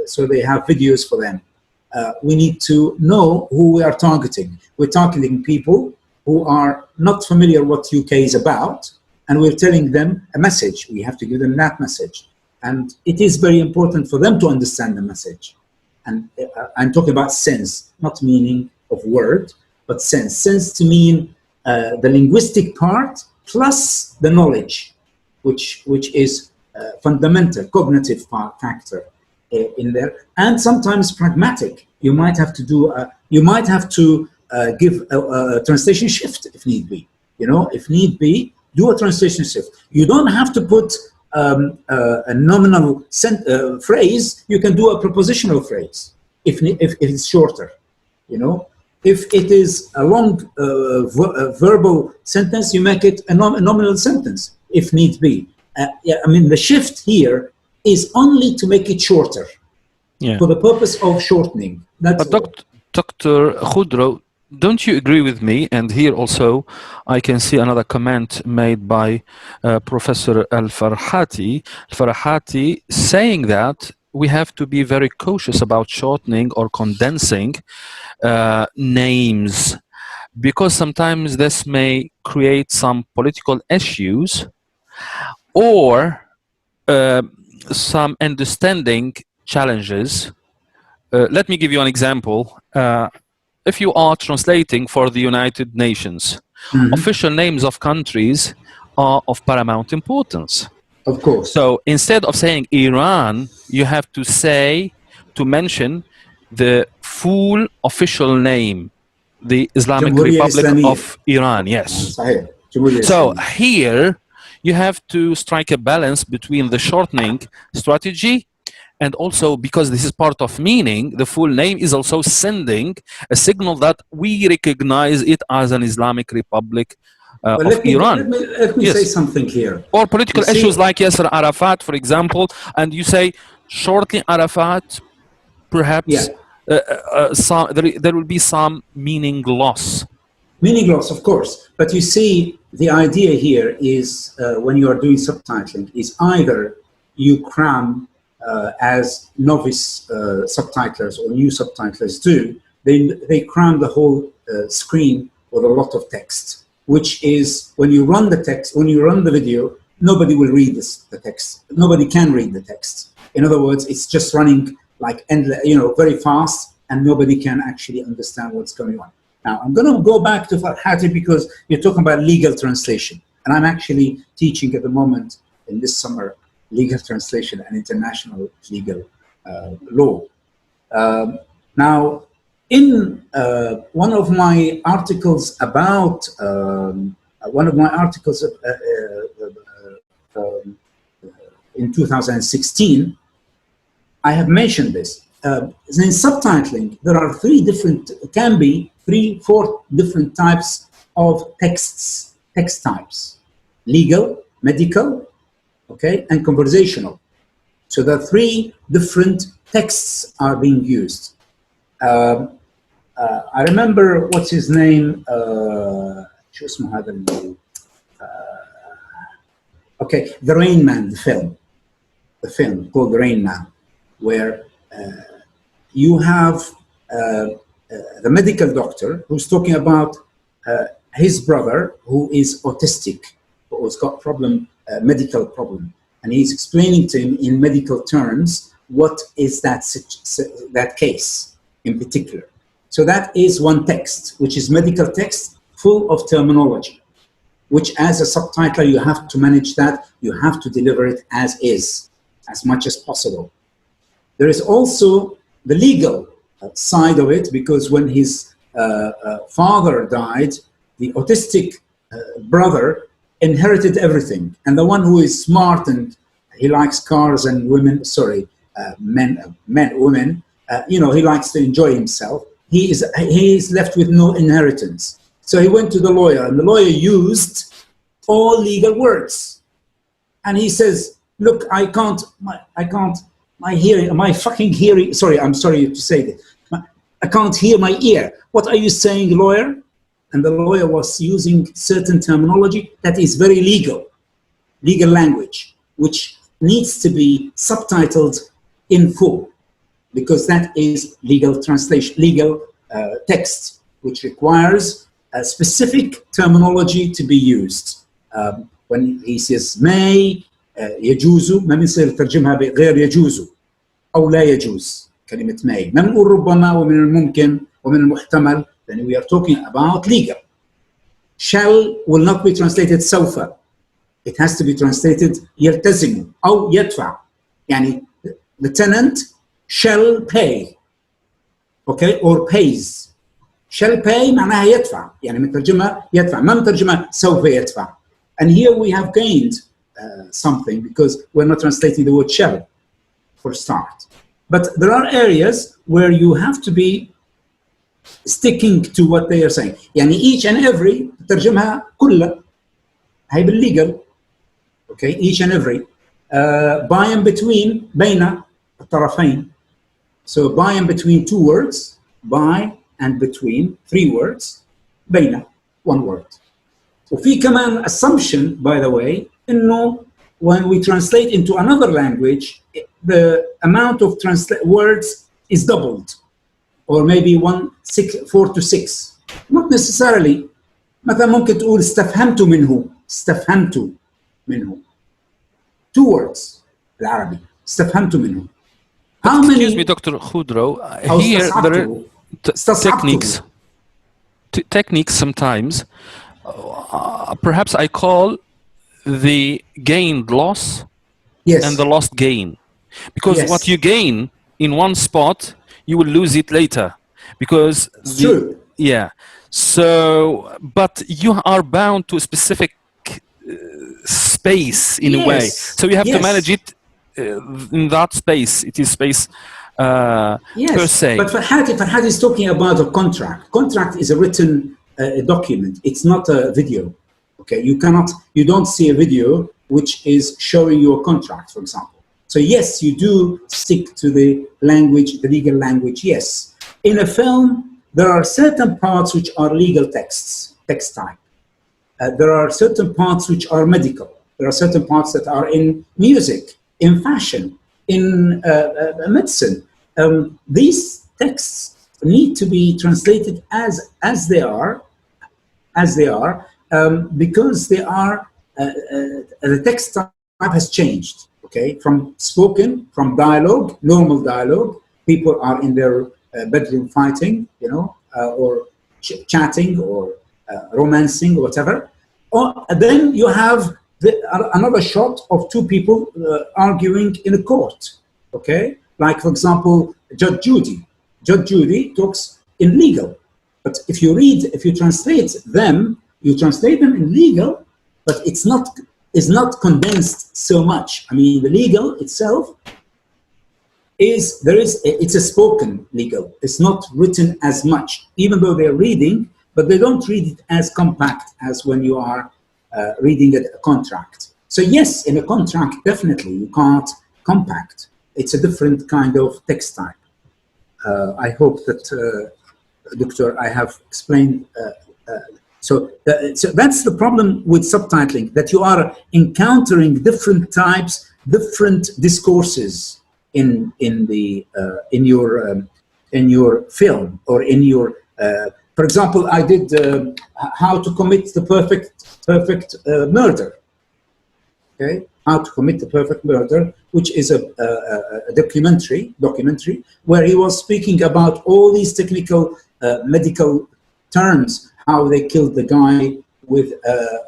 So they have videos for them. We need to know who we are targeting. We're targeting people who are not familiar what UK is about, and we're telling them a message. We have to give them that message. And it is very important for them to understand the message. And I'm talking about sense, not meaning of word, but sense. Sense to mean the linguistic part plus the knowledge, which is fundamental, cognitive factor in there, and sometimes pragmatic. You might have to do. You might have to give a translation shift if need be. If need be, do a translation shift. You don't have to put a nominal phrase. You can do a prepositional phrase if it's shorter. If it is a long verbal sentence, you make it a nominal sentence, if need be. Yeah, I mean, the shift here is only to make it shorter, for the purpose of shortening. That's but Dr. Khuddro, don't you agree with me? And here also, I can see another comment made by Professor Al-Farhati. Al-Farhati saying that we have to be very cautious about shortening or condensing names, because sometimes this may create some political issues or some understanding challenges. Let me give you an example. If you are translating for the United Nations, official names of countries are of paramount importance. Of course. So instead of saying Iran, you have to mention the full official name, the Islamic Republic of Iran. Yes. So here you have to strike a balance between the shortening strategy, and also, because this is part of meaning, the full name is also sending a signal that we recognize it as an Islamic Republic of Iran. Let me say something here. Or political issues like Yasser Arafat, for example, and you say shortly Arafat, perhaps there will be some meaning loss. Meaning loss, of course. But you see, the idea here is when you are doing subtitling, is either you cram as novice subtitlers or new subtitlers do, they cram the whole screen with a lot of text, which is when you run the text, when you run the video, nobody will read the text. Nobody can read the text. In other words, it's just running like very fast, and nobody can actually understand what's going on. Now, I'm going to go back to Farhati because you're talking about legal translation, and I'm actually teaching at the moment in this summer legal translation and international legal law. Now, in one of my articles about in 2016, I have mentioned this. In subtitling, there are four different types of text types: legal, medical, okay, and conversational. So the three different texts are being used. I remember what's his name. Okay, The Rain Man, the film called The Rain Man, where you have the medical doctor who's talking about his brother who is autistic, who's got medical problem, and he's explaining to him in medical terms what is that case in particular. So that is one text, which is medical text, full of terminology, which as a subtitler you have to manage that. You have to deliver it as is, as much as possible. There is also the legal side of it, because when his father died, the autistic brother inherited everything, and the one who is smart and he likes cars and women, women, he likes to enjoy himself. He is left with no inheritance. So he went to the lawyer, and the lawyer used all legal words, and he says, "Look, my fucking hearing. Sorry, I'm sorry to say this. I can't hear my ear. What are you saying, lawyer?" And the lawyer was using certain terminology that is very legal language, which needs to be subtitled in full, because that is legal translation, legal text, which requires a specific terminology to be used. When he says may, يجوز، ما بنصير نترجمها بغير يجوز أو لا يجوز. كلمة may. ما بنقول ربما ومن الممكن ومن المحتمل. Then we are talking about legal. Shall will not be translated سوف. It has to be translated يلتزم أو يدفع. يعني the tenant shall pay, okay, or pays. Shall pay معناها يدفع، يعني مترجمة يدفع، ما مترجمة سوف يدفع. And here we have gained something, because we're not translating the word shall for start. But there are areas where you have to be sticking to what they are saying. يعني each and every ترجمها كلها هي بالlegal. Okay, each and every by and between بين الطرفين. So by and between two words, by and between three words, بين one word. وفي كمان assumption, by the way, إنه when we translate into another language, the amount of words is doubled, or maybe 4 to 6. Not necessarily. مثلا ممكن تقول استفهمت منه. 2 words بالعربي. استفهمت منه. How many? Excuse me, Dr. Khuddro. Here there are techniques sometimes. Perhaps I call the gained loss and the lost gain, because what you gain in one spot you will lose it later, because true. Yeah. So, but you are bound to a specific space in a way. So you have to manage it in that space. It is space per se. But Farhad is talking about a contract. Contract is a written document. It's not a video. Okay, you don't see a video which is showing you a contract, for example. So yes, you do stick to the language, the legal language, yes. In a film, there are certain parts which are legal text type. There are certain parts which are medical. There are certain parts that are in music, in fashion, in medicine. These texts need to be translated as they are, because they are the text type has changed. Okay, from spoken, from dialogue, normal dialogue. People are in their bedroom fighting, or chatting, or romancing, or whatever. Or then you have another shot of 2 people arguing in a court. Okay, like for example, Judge Judy. Judge Judy talks in legal, but if you translate them in legal, but it's not condensed so much. I mean, the legal itself it's a spoken legal. It's not written as much, even though they're reading, but they don't read it as compact as when you are reading a contract. So yes, in a contract, definitely you can't compact. It's a different kind of text type. I hope that, Doctor, I have explained. So that's the problem with subtitling, that you are encountering different types, different discourses in your film, or in your. For example, I did how to commit the perfect murder. Okay, how to commit the perfect murder, which is a documentary where he was speaking about all these technical medical terms, how they killed the guy with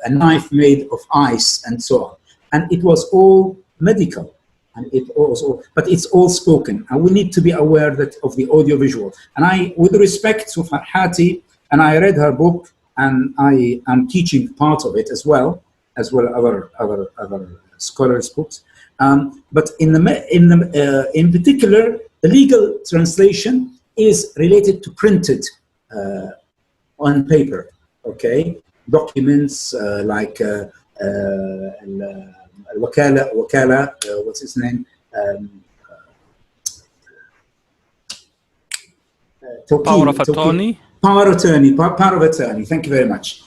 a knife made of ice and so on, and it was all medical. And but it's all spoken, and we need to be aware of the audiovisual. And with respect to Farhati, and I read her book, and I am teaching part of it as well other scholars' books. But in particular, the legal translation is related to printed on paper. Okay, documents like. Wakala, what's his name? Power of attorney. Power of attorney. Thank you very much.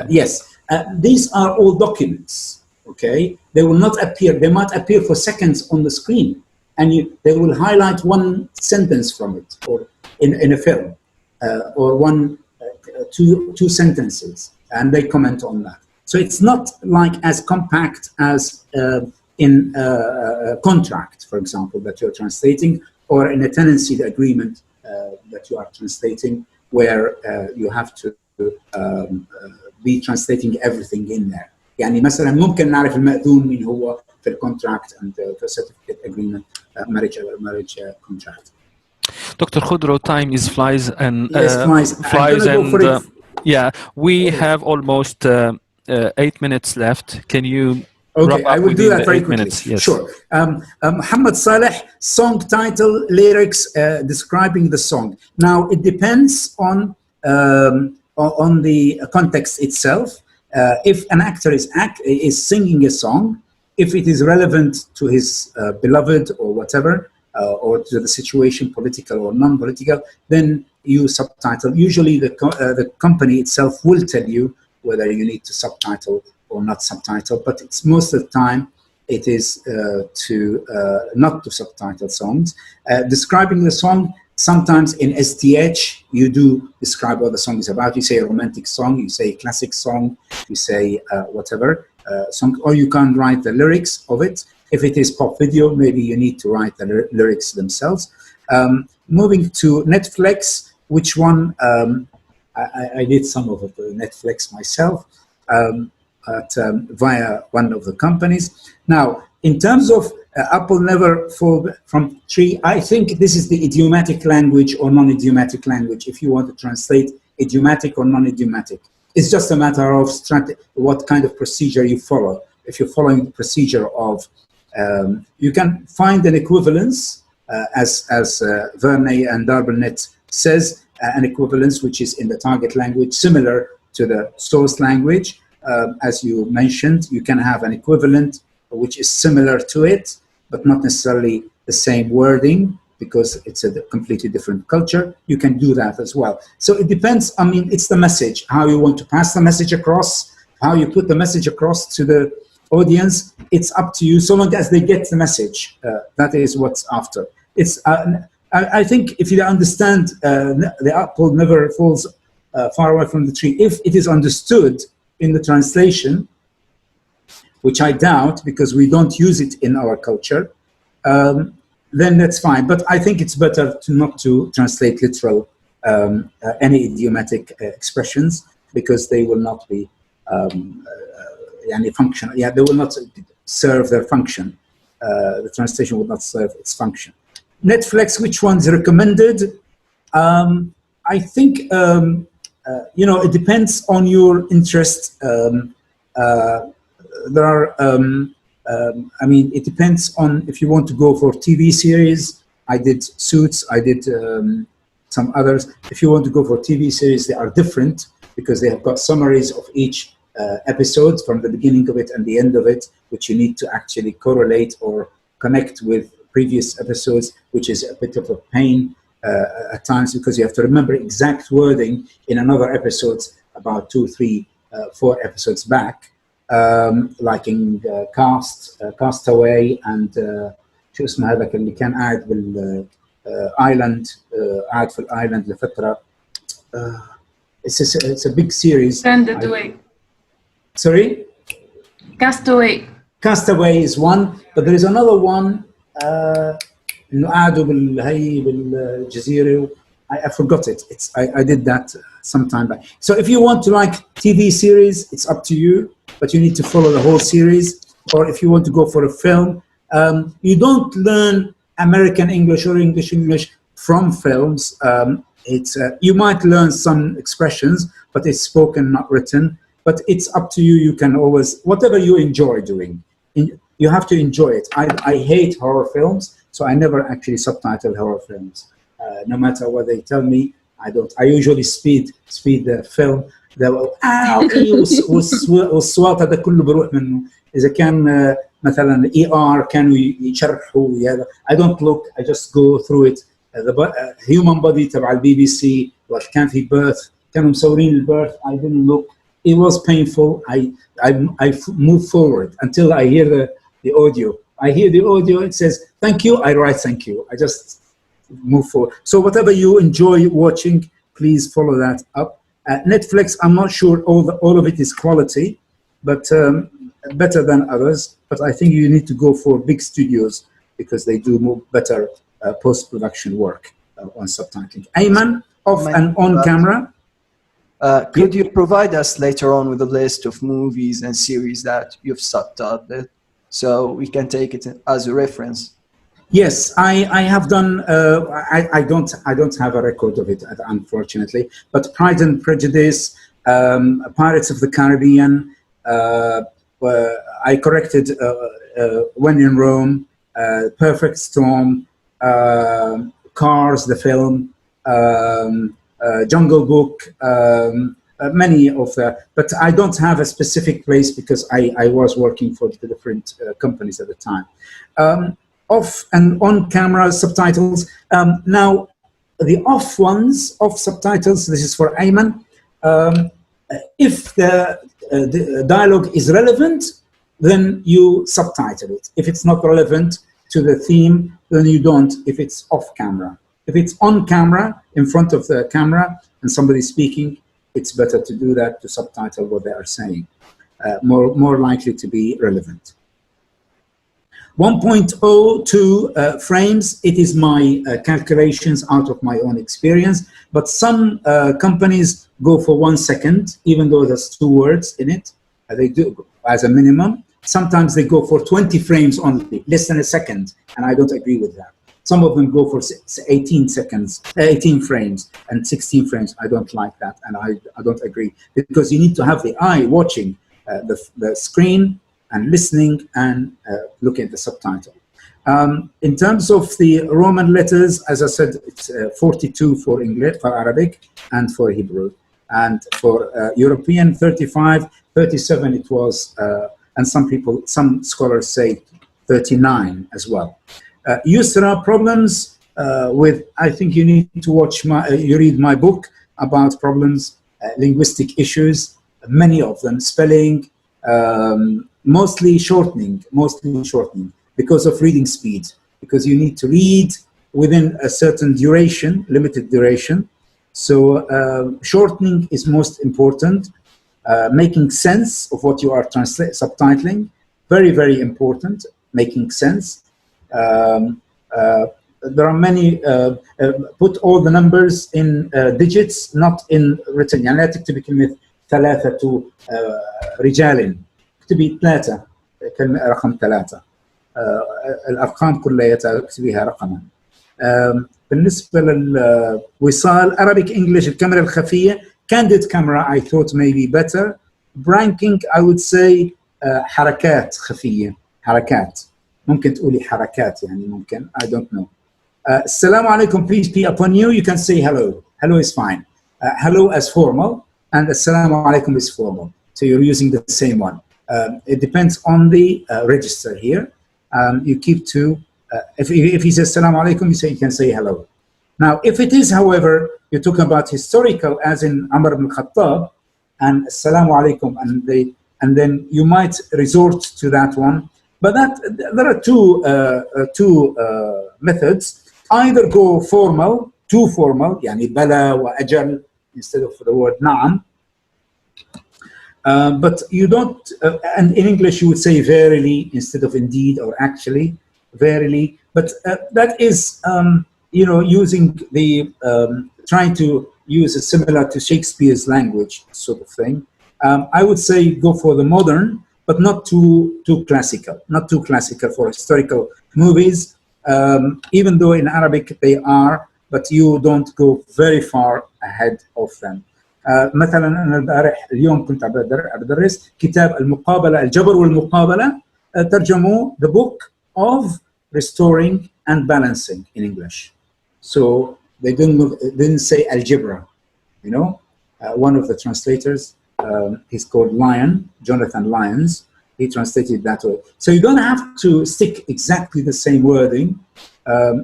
Yes, these are all documents. Okay, they will not appear. They might appear for seconds on the screen, and they will highlight one sentence from it, or in a film, or two sentences, and they comment on that. So it's not like as compact as in a contract, for example, that you're translating, or in a tenancy agreement that you are translating, where you have to be translating everything in there. يعني مثلا ممكن نعرف المأذون مين هو في الكونتراكت and the certificate agreement, marriage contract. Dr. Khuddro, time flies and flies yeah, we have almost 8 minutes left. Can you Okay, I will do that very quickly. Minutes, yes. Sure. Muhammad Saleh, song title, lyrics, describing the song. Now, it depends on the context itself. If an actor is singing a song, if it is relevant to his beloved or whatever, or to the situation, political or non-political, then you subtitle. Usually the company itself will tell you whether you need to subtitle or not subtitle, but it's most of the time it is not to subtitle songs. Describing the song, sometimes in STH, you do describe what the song is about. You say a romantic song, you say a classic song, you say whatever song, or you can write the lyrics of it. If it is pop video, maybe you need to write the lyrics themselves. Moving to Netflix, which one? I did some of it, Netflix myself, via one of the companies. Now, in terms of Apple never fall from tree, I think this is the idiomatic language or non-idiomatic language, if you want to translate idiomatic or non-idiomatic. It's just a matter of what kind of procedure you follow. If you're following the procedure of, you can find an equivalence, as Verney and Darbonet says, an equivalence which is in the target language, similar to the source language. As you mentioned, you can have an equivalent which is similar to it, but not necessarily the same wording, because it's a completely different culture. You can do that as well. So it depends. I mean, it's the message, how you want to pass the message across, how you put the message across to the audience. It's up to you, so long as they get the message. That is what's after. It's. I think if you understand, the apple never falls far away from the tree. If it is understood in the translation, which I doubt because we don't use it in our culture, then that's fine. But I think it's better not to translate literal any idiomatic expressions, because they will not be any function. Yeah, they will not serve their function. The translation will not serve its function. Netflix, which one's recommended? I think it depends on your interest. There are, I mean, it depends on if you want to go for TV series. I did Suits, I did some others. If you want to go for TV series, they are different because they have got summaries of each episode from the beginning of it and the end of it, which you need to actually correlate or connect with previous episodes, which is a bit of a pain at times, because you have to remember exact wording in another episode about 2, 3, 4 episodes back. like in Castaway and شو اسمه هذاك اللي كان قاعد بالايلاند قاعد في الايلاند لفترة. It's a big series. Stranded Away. Sorry? Castaway. Castaway is one, but there is another one. إنه قعدوا بالهي بالجزيرة. I forgot it. I did that some time back. So if you want to like TV series, it's up to you, but you need to follow the whole series. Or if you want to go for a film, you don't learn American English or English from films. You might learn some expressions, but it's spoken, not written. But it's up to you. You can always, whatever you enjoy doing, you have to enjoy it. I hate horror films, so I never actually subtitle horror films. No matter what they tell me, I don't. I usually speed the film. والصوت هذا كله بروح منه. إذا كان مثلا ER كانوا يشرحوا هذا. I don't look. I just go through it. The human body تبع BBC. كان في birth. كانوا مصورين البirth. I didn't look. It was painful. I move forward until I hear the audio. I hear the audio. It says thank you. I write thank you. I just move forward. So whatever you enjoy watching, please follow that up. Netflix, I'm not sure all of it is quality, but better than others. But I think you need to go for big studios because they do more better post-production work on subtitling. Ayman, off and on camera. Could you provide us later on with a list of movies and series that you've subtitled, so we can take it as a reference? Yes, I have done. I don't have a record of it, unfortunately. But Pride and Prejudice, Pirates of the Caribbean, I corrected When in Rome, Perfect Storm, Cars, the film, Jungle Book, many of the, but I don't have a specific place because I was working for the different companies at the time. Off and on camera subtitles. Now, the off ones, off subtitles, this is for Ayman. If the dialogue is relevant, then you subtitle it. If it's not relevant to the theme, then you don't, if it's off camera. If it's on camera, in front of the camera, and somebody's speaking, it's better to do that, to subtitle what they are saying. More likely to be relevant. 1.02 frames, it is my calculations out of my own experience, but some companies go for 1 second, even though there's 2 words in it. They do as a minimum. Sometimes they go for 20 frames only, less than a second, and I don't agree with that. Some of them go for 18 frames and 16 frames. I don't like that, and I don't agree, because you need to have the eye watching the screen and listening and looking at the subtitle. In terms of the Roman letters, as I said, it's 42 for English, for Arabic, and for Hebrew. And for European, 35, 37 it was, and some scholars say 39 as well. Yusra, problems with, I think you need to watch you read my book about problems, linguistic issues, many of them, spelling, mostly shortening because of reading speed, because you need to read within a certain duration, limited duration. So shortening is most important. Making sense of what you are subtitling, very, very important, making sense. There are many, put all the numbers in digits, not in written. يعني لا تكتبي كلمة 3 رجال، اكتبي 3 كلمة رقم 3. الأرقام كلها تكتبيها رقما. بالنسبة للوصال Arabic English الكاميرا الخفية candid camera I thought maybe better. Branking I would say حركات خفية، حركات. ممكن تقولي حركات يعني ممكن, I don't know. السلام عليكم, peace be upon you. You can say hello. Hello is fine. Hello as formal, and assalamu alaikum is formal. So you're using the same one. It depends on the register here. You keep to, if he says assalamu alaikum, you can say hello. Now, if it is, however, you're talking about historical, as in Umar ibn Khattab, and assalamu alaikum, and then you might resort to that one. But there are two methods. Either go formal, too formal, يعني بلا وأجل instead of the word نعم. But you don't, and in English you would say verily instead of indeed or actually, verily. But that is, you know, using the, trying to use a similar to Shakespeare's language sort of thing. I would say go for the modern, but not too classical, not too classical for historical movies, even though in Arabic they are, but you don't go very far ahead of them. مثلا أنا البارح اليوم كنت بدرس كتاب المقابلة الجبر والمقابلة ترجموا the book of restoring and balancing in English. So they didn't say algebra, you know. One of the translators, he's called Lyon, Jonathan Lyons. He translated that way. So you don't have to stick exactly the same wording,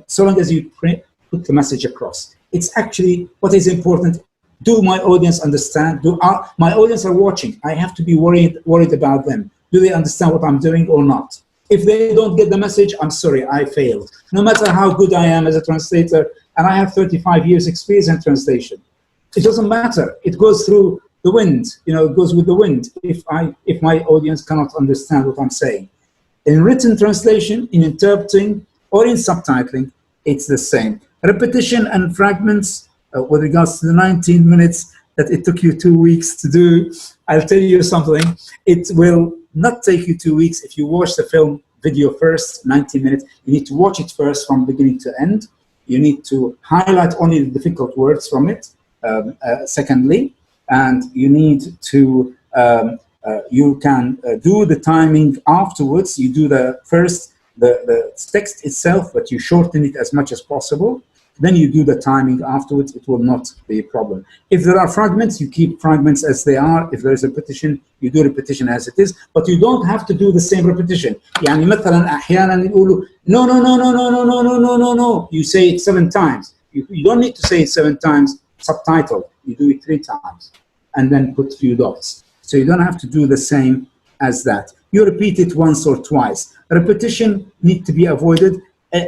so long as you put the message across. It's actually what is important. Do my audience understand? My audience are watching. I have to be worried about them. Do they understand what I'm doing or not? If they don't get the message, I'm sorry, I failed. No matter how good I am as a translator, and I have 35 years experience in translation, it doesn't matter. It goes through the wind, you know, it goes with the wind if my audience cannot understand what I'm saying. In written translation, in interpreting, or in subtitling, it's the same. Repetition and fragments, with regards to the 19 minutes that it took you 2 weeks to do, I'll tell you something. It will not take you 2 weeks if you watch the film video first, 90 minutes. You need to watch it first from beginning to end. You need to highlight only the difficult words from it, secondly. And you need to You can do the timing afterwards. You do the first, the text itself, but you shorten it as much as possible. Then you do the timing afterwards. It will not be a problem. If there are fragments, you keep fragments as they are. If there is a repetition, you do repetition as it is. But you don't have to do the same repetition. يعني مثلا أحيانا يقولوا no, no, no, no, no, no, no, no, no, no, no. You say it 7 times. You don't need to say it 7 times. Subtitle. You do it 3 times, and then put few dots. So you don't have to do the same as that. You repeat it once or twice. Repetition needs to be avoided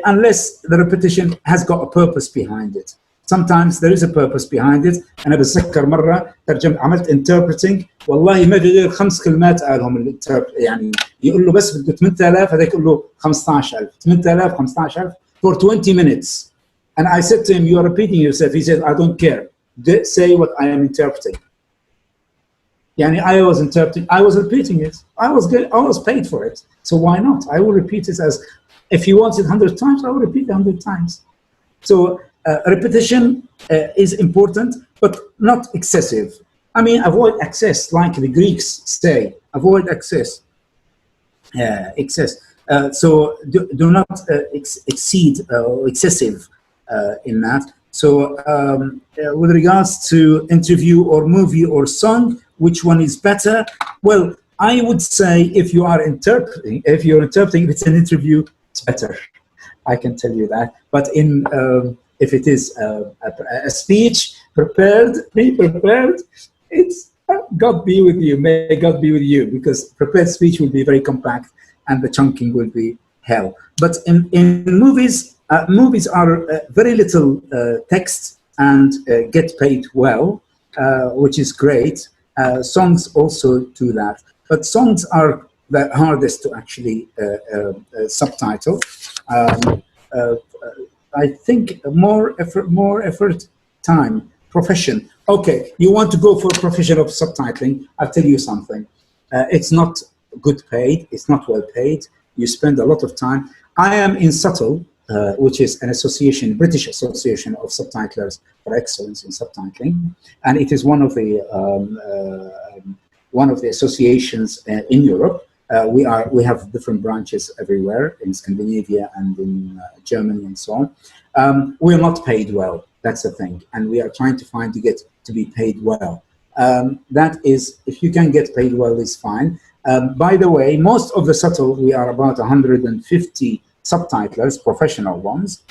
unless the repetition has got a purpose behind it. Sometimes there is a purpose behind it. أنا بتذكر مرة عملت interpreting والله ما غير 5 كلمات قالهم يعني يقول له بس بده 8000 هذاك يقول له 15000 8000 15000 for 20 minutes. And I said to him, you are repeating yourself. He said, I don't care. Say what I am interpreting. Yani I was interpreting, I was repeating it. I was paid for it. So why not? I will repeat it as, if you want it 100 times, I will repeat it 100 times. So repetition is important, but not excessive. I mean, avoid excess, like the Greeks say, avoid excess. So do not exceed excessive in that. So with regards to interview or movie or song, which one is better? Well, I would say if you're interpreting, if it's an interview, it's better. I can tell you that. But if it is a speech, pre-prepared, it's God be with you. May God be with you, because prepared speech will be very compact and the chunking will be hell. But in movies, movies are very little text and get paid well, which is great. Songs also do that, but songs are the hardest to actually subtitle. I think more effort, time, profession. Okay, you want to go for a profession of subtitling? I'll tell you something. It's not good paid. It's not well paid. You spend a lot of time. I am in Subtle, which is an association, British Association of Subtitlers for Excellence in Subtitling, and it is one of the associations in Europe. We have different branches everywhere in Scandinavia and in Germany and so on. We are not paid well. That's the thing, and we are trying to find to be paid well. That is, if you can get paid well, is fine. By the way, most of the Subtle, we are about 150 subtitlers, professional ones.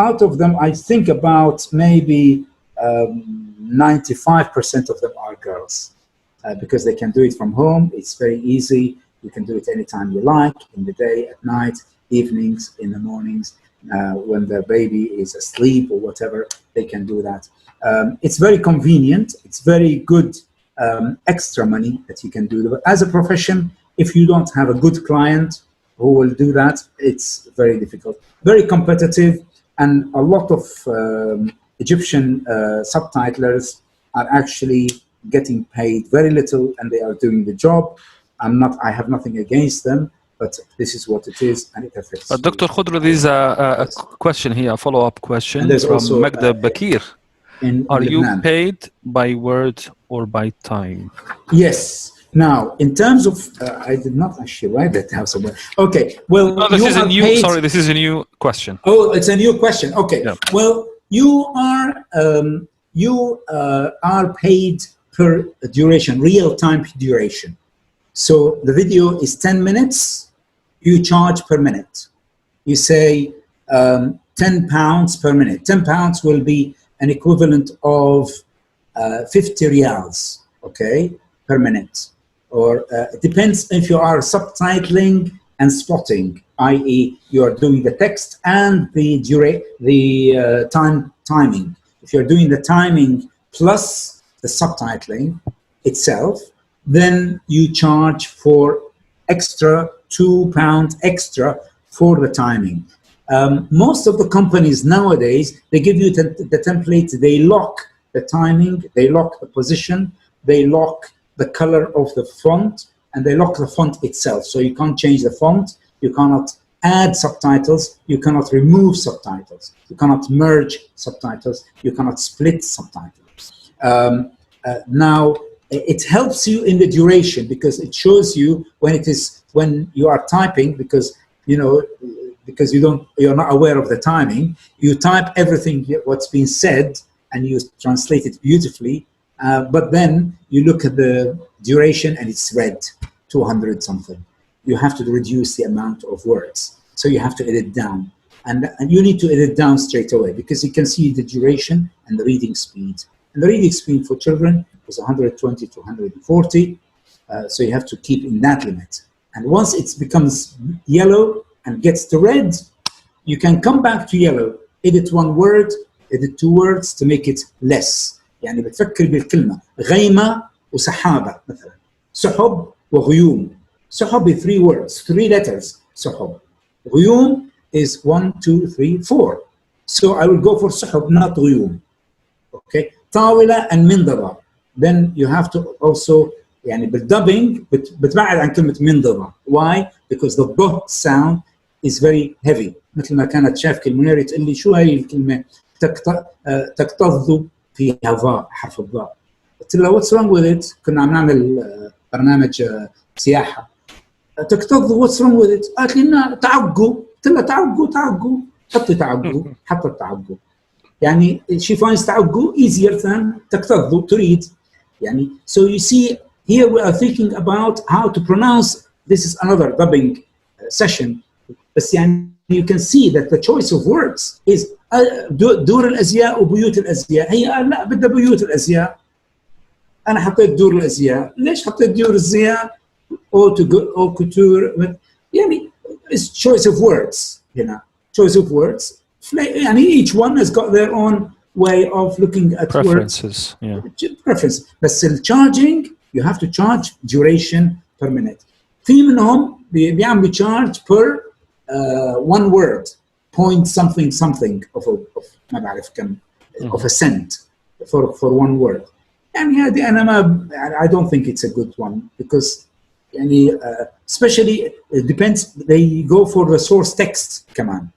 Out of them, I think about maybe 95% of them are girls, because they can do it from home. It's very easy. You can do it anytime you like, in the day, at night, evenings, in the mornings, when the baby is asleep or whatever, they can do that. It's very convenient. It's very good extra money that you can do. But as a profession, if you don't have a good client who will do that, it's very difficult. Very competitive, and a lot of Egyptian subtitlers are actually getting paid very little, and they are doing the job. I have nothing against them, but this is what it is, and it affects. But Dr. Khuddro, there is a question here, a follow-up question from Magda Bakir. Are you paid by word or by time? Yes. Now, in terms of, I did not actually write that down somewhere. Okay, well, no, this is a new question. Oh, it's a new question. Okay, yeah. Well, you are paid per duration, real-time duration. So the video is 10 minutes. You charge per minute. You say 10 pounds per minute. 10 pounds will be an equivalent of 50 riyals, okay, per minute. Or it depends if you are subtitling and spotting, i.e. you are doing the text and the timing. If you're doing the timing plus the subtitling itself, then you charge for extra £2 extra for the timing. Most of the companies nowadays, they give you the template, they lock the timing, they lock the position, they lock the color of the font, and they lock the font itself. So you can't change the font, you cannot add subtitles, you cannot remove subtitles, you cannot merge subtitles, you cannot split subtitles. Now, it helps you in the duration because it shows you when you are typing, because because you're not aware of the timing. You type everything what's been said and you translate it beautifully, but then you look at the duration and it's read 200 something. You have to reduce the amount of words, so you have to edit down, and you need to edit down straight away because you can see the duration and the reading speed. And the reading speed for children is 120 to 140, so you have to keep in that limit. And once it becomes yellow and gets to red, you can come back to yellow, edit one word, edit two words to make it less. يعني بتفكر بالكلمة غيمة وسحابة مثلا. سحب وغيوم. سحب is 3 words, 3 letters. سحب. غيوم is 1, 2, 3, 4. So I will go for سحب, not غيوم. Okay. طاولة and منضدة. Then you have to also يعني بالdubbing بتبعد عن كلمة منضدة. Why? Because the b sound is very heavy. مثل ما كانت شافك المنير تقول لي شو هاي الكلمة تكتظ فيها ضاء حرف الضاء. قلت لها what's wrong with it؟ كنا عم نعمل برنامج سياحة. تكتظ what's wrong with it؟ قالت لي تعقو. قلت لها تعقو حطي تعقو حطت تعقو. يعني she finds تعقو easier than تكتظ تريد. يعني so you see here we are thinking about how to pronounce. This is another dubbing session. بس يعني you can see that the choice of words is دور الأزياء وبيوت الأزياء. هي لا بدها بيوت الأزياء. أنا حطيت دور الأزياء. ليش حطيت دور الأزياء؟ أو couture. يعني it's choice of words. Choice of words. يعني each one has got their own way of looking at preferences. Words. Yeah. Preference. بس charging you have to charge duration per minute. في منهم بيعملوا charge per one word, point something of ما بعرف كم of a cent for one word. يعني هذه أنا ما I don't think it's a good one because يعني especially it depends. They go for the source text كمان.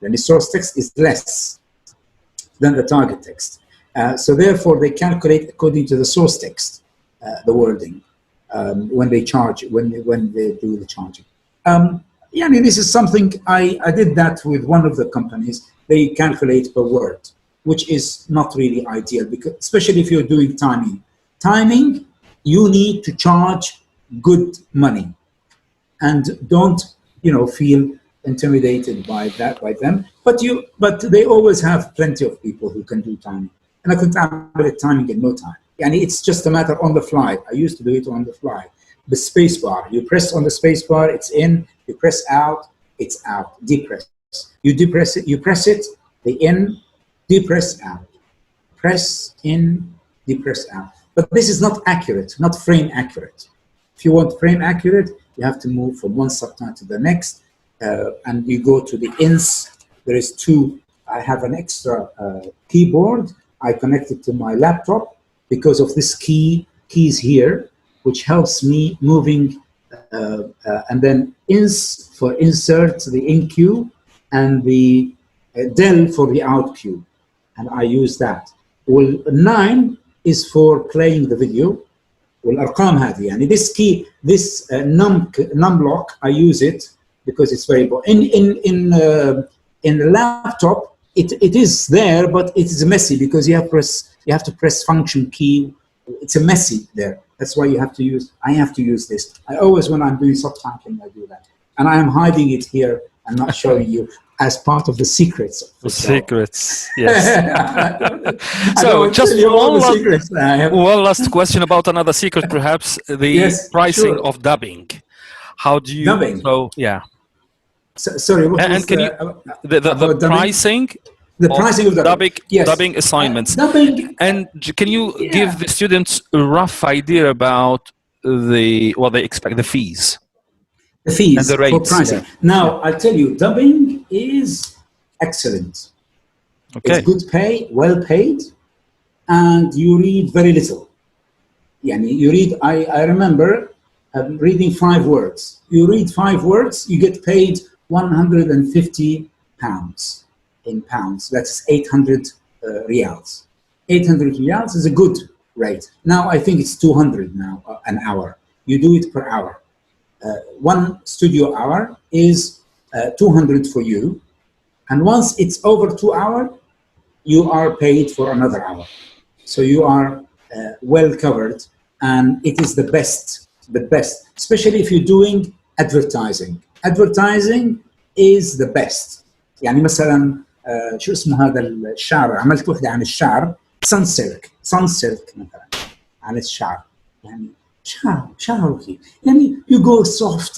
And the source text is less than the target text. So therefore they calculate according to the source text, the wording, when they charge, when they do the charging. Yeah, this is something I did that with one of the companies. They calculate per word, which is not really ideal because especially if you're doing timing. Timing, you need to charge good money, and don't feel intimidated by them. But they always have plenty of people who can do timing, and I could calculate timing in no time. And it's just a matter on the fly. I used to do it on the fly. The space bar, you press on the space bar, it's in. You press out, it's out. Depress. You depress it. You press it. The in, depress out. Press in, depress out. But this is not accurate, not frame accurate. If you want frame accurate, you have to move from one subtitle to the next, and you go to the ins. There is 2. I have an extra keyboard. I connect it to my laptop because of this keys here, which helps me moving. And then ins for insert the in cue, and the del for the out cue, and I use that. Well, 9 is for playing the video. والأرقام هذه يعني this key, this num block, I use it because it's very important. In the laptop, it is there, but it is messy because you have to press function key. It's a messy there. That's why I have to use this. I always, when I'm doing subtitling, I do that. And I am hiding it here and not showing you as part of the secrets. Secrets, yes. So just one last question about another secret, perhaps, the pricing of dubbing. How do you... Dubbing? So, yeah. Sorry, what and was can you... The pricing... The pricing of dubbing assignments. Dubbing. And can you give the students a rough idea about what they expect, the fees? The fees and the rates, for pricing. Now, I'll tell you, dubbing is excellent. Okay. It's good pay, well paid, and you read very little. You read, I remember reading 5 words. You read 5 words, you get paid £150 in pounds. That's 800 riyals. 800 riyals is a good rate. Now I think it's 200 now an hour. You do it per hour. One studio hour is 200 for you, and once it's over 2 hours, you are paid for another hour. So you are well covered, and it is the best, especially if you're doing advertising. Advertising is the best. يعني مثلا شو اسمه هذا الشعر، عملت وحدة عن الشعر sun silk مثلا عن الشعر، يعني شعر يعني you go soft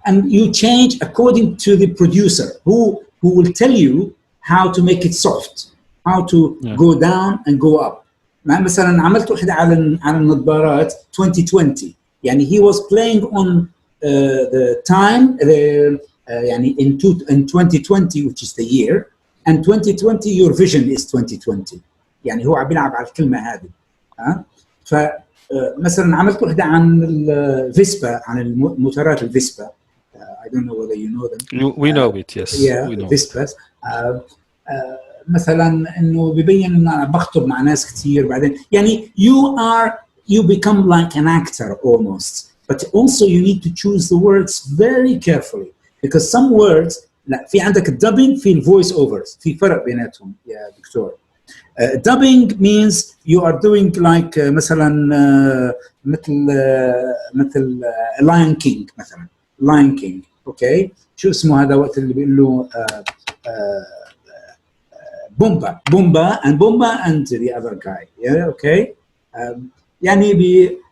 and you change according to the producer who will tell you how to make it soft, how to go down and go up. مثلا عملت وحدة على النظارات 2020، يعني he was playing on the time يعني in 2020 which is the year, and 2020 your vision is 2020، يعني هو عم بيلعب على الكلمة هذه. فمثلا عملت وحدة عن الفيسبا، عن الموتورات الفيسبا. I don't know whether you know them. We know it, yes. Yeah, we know Vespas. مثلا انه ببين انه انا بخطب مع ناس كثير بعدين، يعني you become like an actor almost, but also you need to choose the words very carefully because some words لا، في عندك الدبينج، في الفويس اوفرز، في فرق بيناتهم يا دكتور. dubbing means you are doing like مثلا مثل Lion King مثلا، Lion King. اوكي شو اسمه هذا وقت اللي بيقول له بومبا and the other guy. yeah, okay. يعني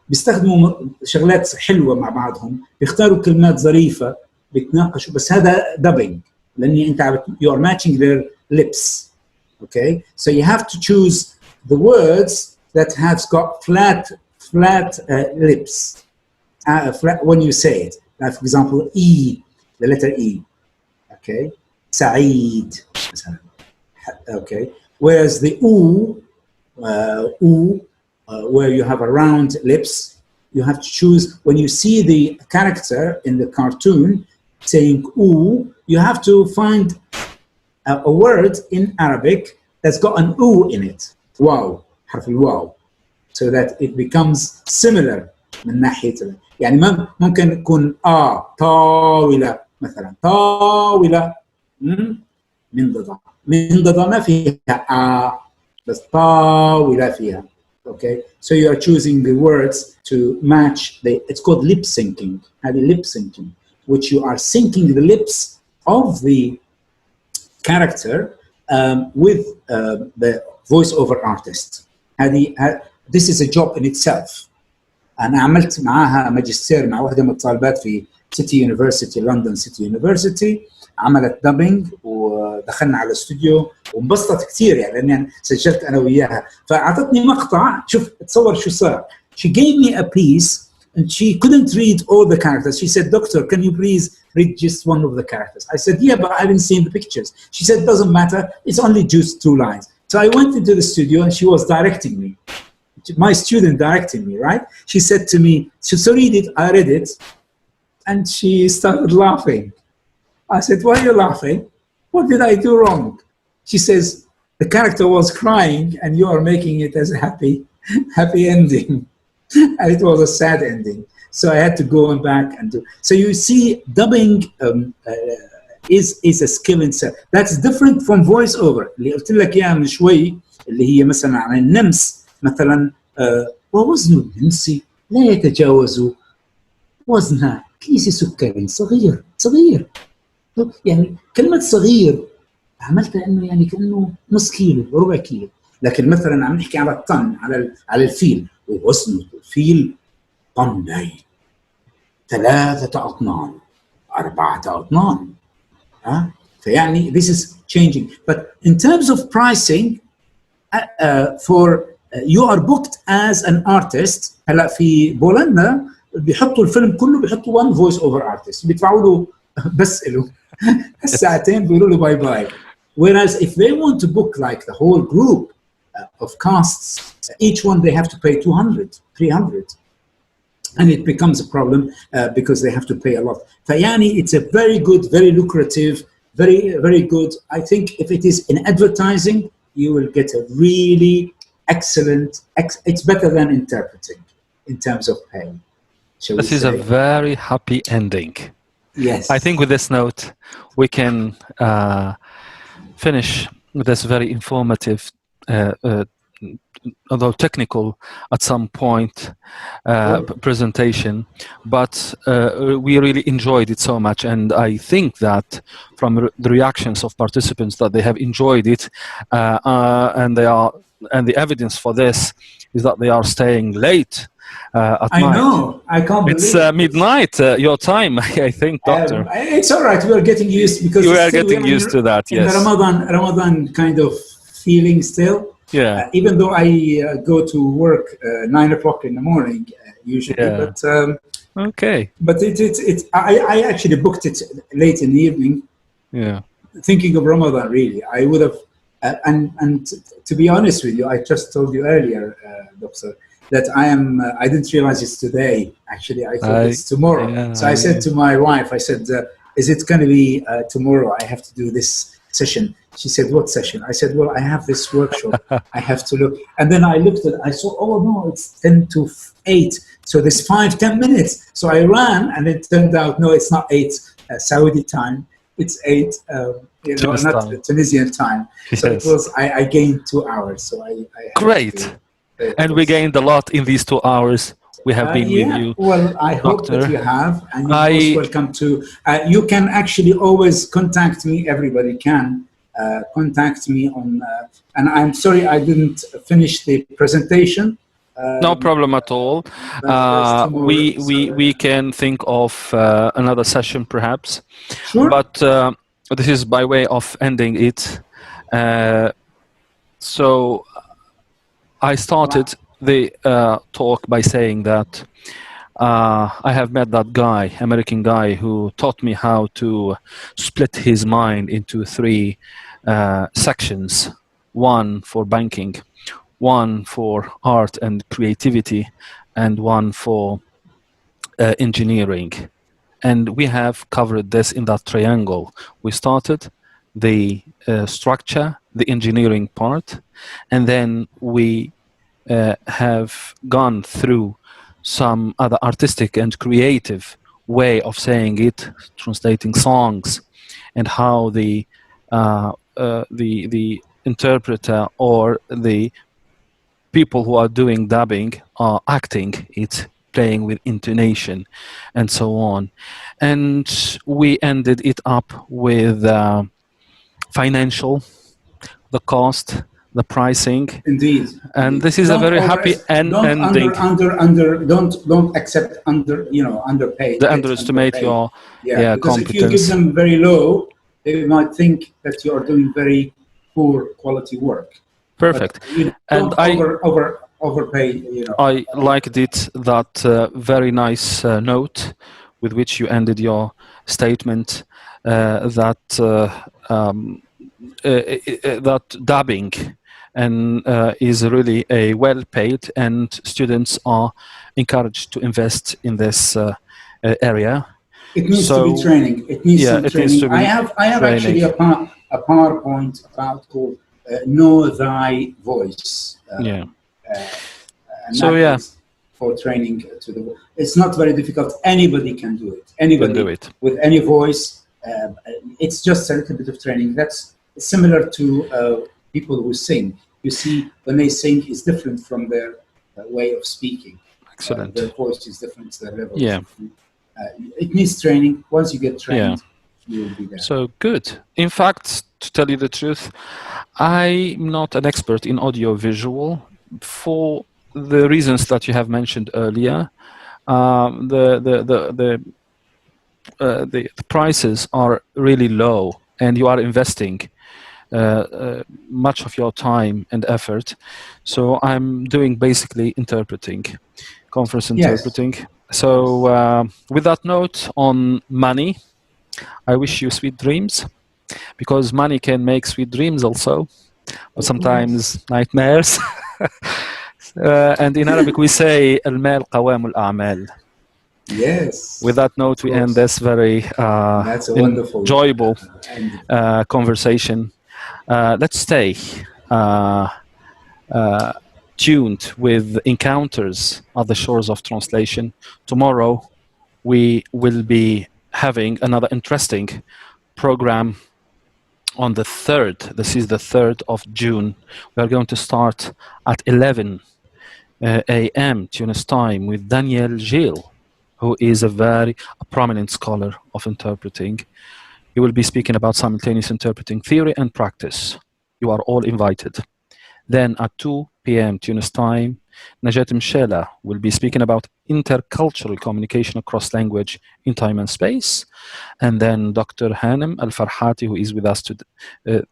بيستخدموا شغلات حلوه مع بعضهم، بيختاروا كلمات ظريفه، بيتناقشوا، بس هذا dubbing لاني انت you are matching their lips. Okay, so you have to choose the words that have got flat lips flat when you say it. Like for example, E, the letter E. Okay, Saeed. Okay, whereas the where you have a round lips, you have to choose when you see the character in the cartoon saying oo, you have to find a word in Arabic that's got an oo in it. Wow, حرف الواو, so that it becomes similar من ناحية يعني ممكن يكون طاولة مثلا، طاولة منضدة ما فيها بس طاولة فيها. Okay, so you are choosing the words to match it's called lip syncing. lip syncing, which you are syncing the lips of the character with the voice-over artist. This is a job in itself. أنا عملت معاها ماجستير مع واحدة من الطالبات في لندن سيتي يونيفرسيتي، عملت دابينج ودخلنا على الاستوديو وانبسطت كثير يعني لأني سجلت أنا وياها، فأعطتني مقطع. شوف تصور شو صار. She gave me a piece and she couldn't read all the characters. She said, "Doctor, can you please read just one of the characters?" I said, "Yeah, but I haven't seen the pictures." She said, "Doesn't matter. It's only just 2 lines." So I went into the studio and she was directing me. My student directing me, right? She said to me, "So read it." I read it, and she started laughing. I said, "Why are you laughing? What did I do wrong?" She says, "The character was crying, and you are making it as a happy ending." And it was a sad ending. So I had to go back and do. So you see, dubbing is a skill in itself. That's different from voiceover. اللي قلت لك إياها من شوي اللي هي مثلا عن النمس مثلا، ووزن النمس لا يتجاوز وزن كيس سكر صغير. يعني كلمة صغير عملتها إنه يعني كأنه نص كيلو ربع كيلو، لكن مثلا عم نحكي على الطن، على الفيل، ووزن الفيل طنين 3 أطنان 4 أطنان. فيعني this is changing. But in terms of pricing, you are booked as an artist. هلا في بولندا بيحطوا الفيلم كله، بيحطوا one voice over artist، بيدفعوا له بس له الساعتين بيقولوا له باي باي. Whereas if they want to book like the whole group of casts, each one they have to pay 200, 300. And it becomes a problem because they have to pay a lot. فيعني it's a very good, very lucrative, very, very good. I think if it is in advertising, you will get a really excellent. It's better than interpreting in terms of pay. This is a very happy ending. Yes. I think with this note, we can finish with this very informative, although technical at some point, presentation. But we really enjoyed it so much, and I think that from the reactions of participants that they have enjoyed it, and the evidence for this is that they are staying late. At I night. know. I can't believe it's midnight your time. I think, Doctor. It's all right. We are getting used because you are getting used to that. In Yes. the Ramadan kind of feeling still. Yeah. Even though I go to work 9 o'clock in the morning usually, Yeah. but okay. But I actually booked it late in the evening. Yeah. Thinking of Ramadan, really, I would have. And to be honest with you, I just told you earlier, Doctor, that I didn't realize it's today. Actually, I thought it's tomorrow. Yeah, so I said to my wife, I said, is it going to be tomorrow? I have to do this session. She said, what session? I said, well, I have this workshop. I have to look. And then I looked at it. I saw, oh, no, it's 10 to 8. So there's 5-10 minutes. So I ran, and it turned out, no, it's not 8 Saudi time. It's 8, not Tunisian time. Yes. So it was, I gained 2 hours. So I Great. And we gained a lot in these 2 hours we have been with you. Well, I hope Doctor. that you have. And you're most welcome to. You can actually always contact me. Everybody can contact me on. And I'm sorry I didn't finish the presentation. No problem at all. We can think of another session perhaps. Sure. But this is by way of ending it. So I started the talk by saying that I have met that guy, American guy, who taught me how to split his mind into 3 sections. 1 for banking, 1 for art and creativity, and 1 for engineering. And we have covered this in that triangle. We started the structure, the engineering part, and then we have gone through some other artistic and creative way of saying it, translating songs, and how the interpreter or the people who are doing dubbing are acting it, playing with intonation, and so on. And we ended it up with financial, the cost, the pricing. Indeed. And this is a very happy ending. Don't accept underpaid. Underestimate your because competence. if you give them very low, they might think that you are doing very poor quality work. Perfect. And overpay. I liked it, that very nice note with which you ended your statement, that dubbing is really a well-paid, and students are encouraged to invest in this area. It needs to be training. It needs some training. Needs to be I have actually a PowerPoint about called Know Thy Voice. For training to the. It's not very difficult. Anybody can do it. Anybody can do it with any voice. It's just a little bit of training. That's similar to people who sing. You see, when they sing, it's different from their way of speaking. Excellent. Their voice is different. Their level. Yeah. Is different. It needs training. Once you get trained, you will be there. So good. In fact, to tell you the truth, I'm not an expert in audio-visual for the reasons that you have mentioned earlier. The prices are really low, and you are investing much of your time and effort. So I'm doing basically interpreting, conference interpreting. Yes. So with that note on money, I wish you sweet dreams, because money can make sweet dreams also, but sometimes nightmares. And in Arabic we say al-mal qawamul a'mal. Yes. With that note, we end this very enjoyable conversation. Let's stay tuned with encounters at the shores of translation. Tomorrow, we will be having another interesting program on the 3rd. This is the 3rd of June. We are going to start at 11 a.m. Tunis time with Daniel Gil, who is a prominent scholar of interpreting. He will be speaking about simultaneous interpreting theory and practice. You are all invited. Then at 2 p.m. Tunis time, Najat Mshela will be speaking about intercultural communication across language in time and space. And then Dr. Hanem Al-Farhati, who is with us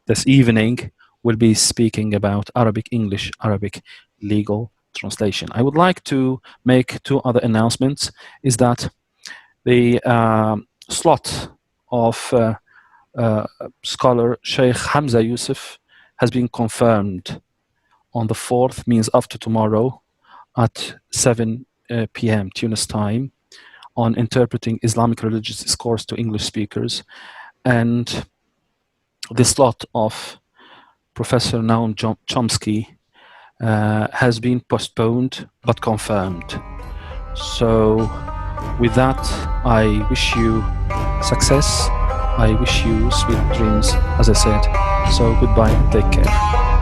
this evening, will be speaking about Arabic, English, Arabic legal translation. I would like to make 2 other announcements. Is that the slot of scholar Sheikh Hamza Yusuf has been confirmed on the 4th, means after tomorrow, at 7 p.m. Tunis time, on interpreting Islamic religious discourse to English speakers. And the slot of Professor Noam Chomsky has been postponed but confirmed. So with that, I wish you success. I wish you sweet dreams, as I said. So goodbye and take care.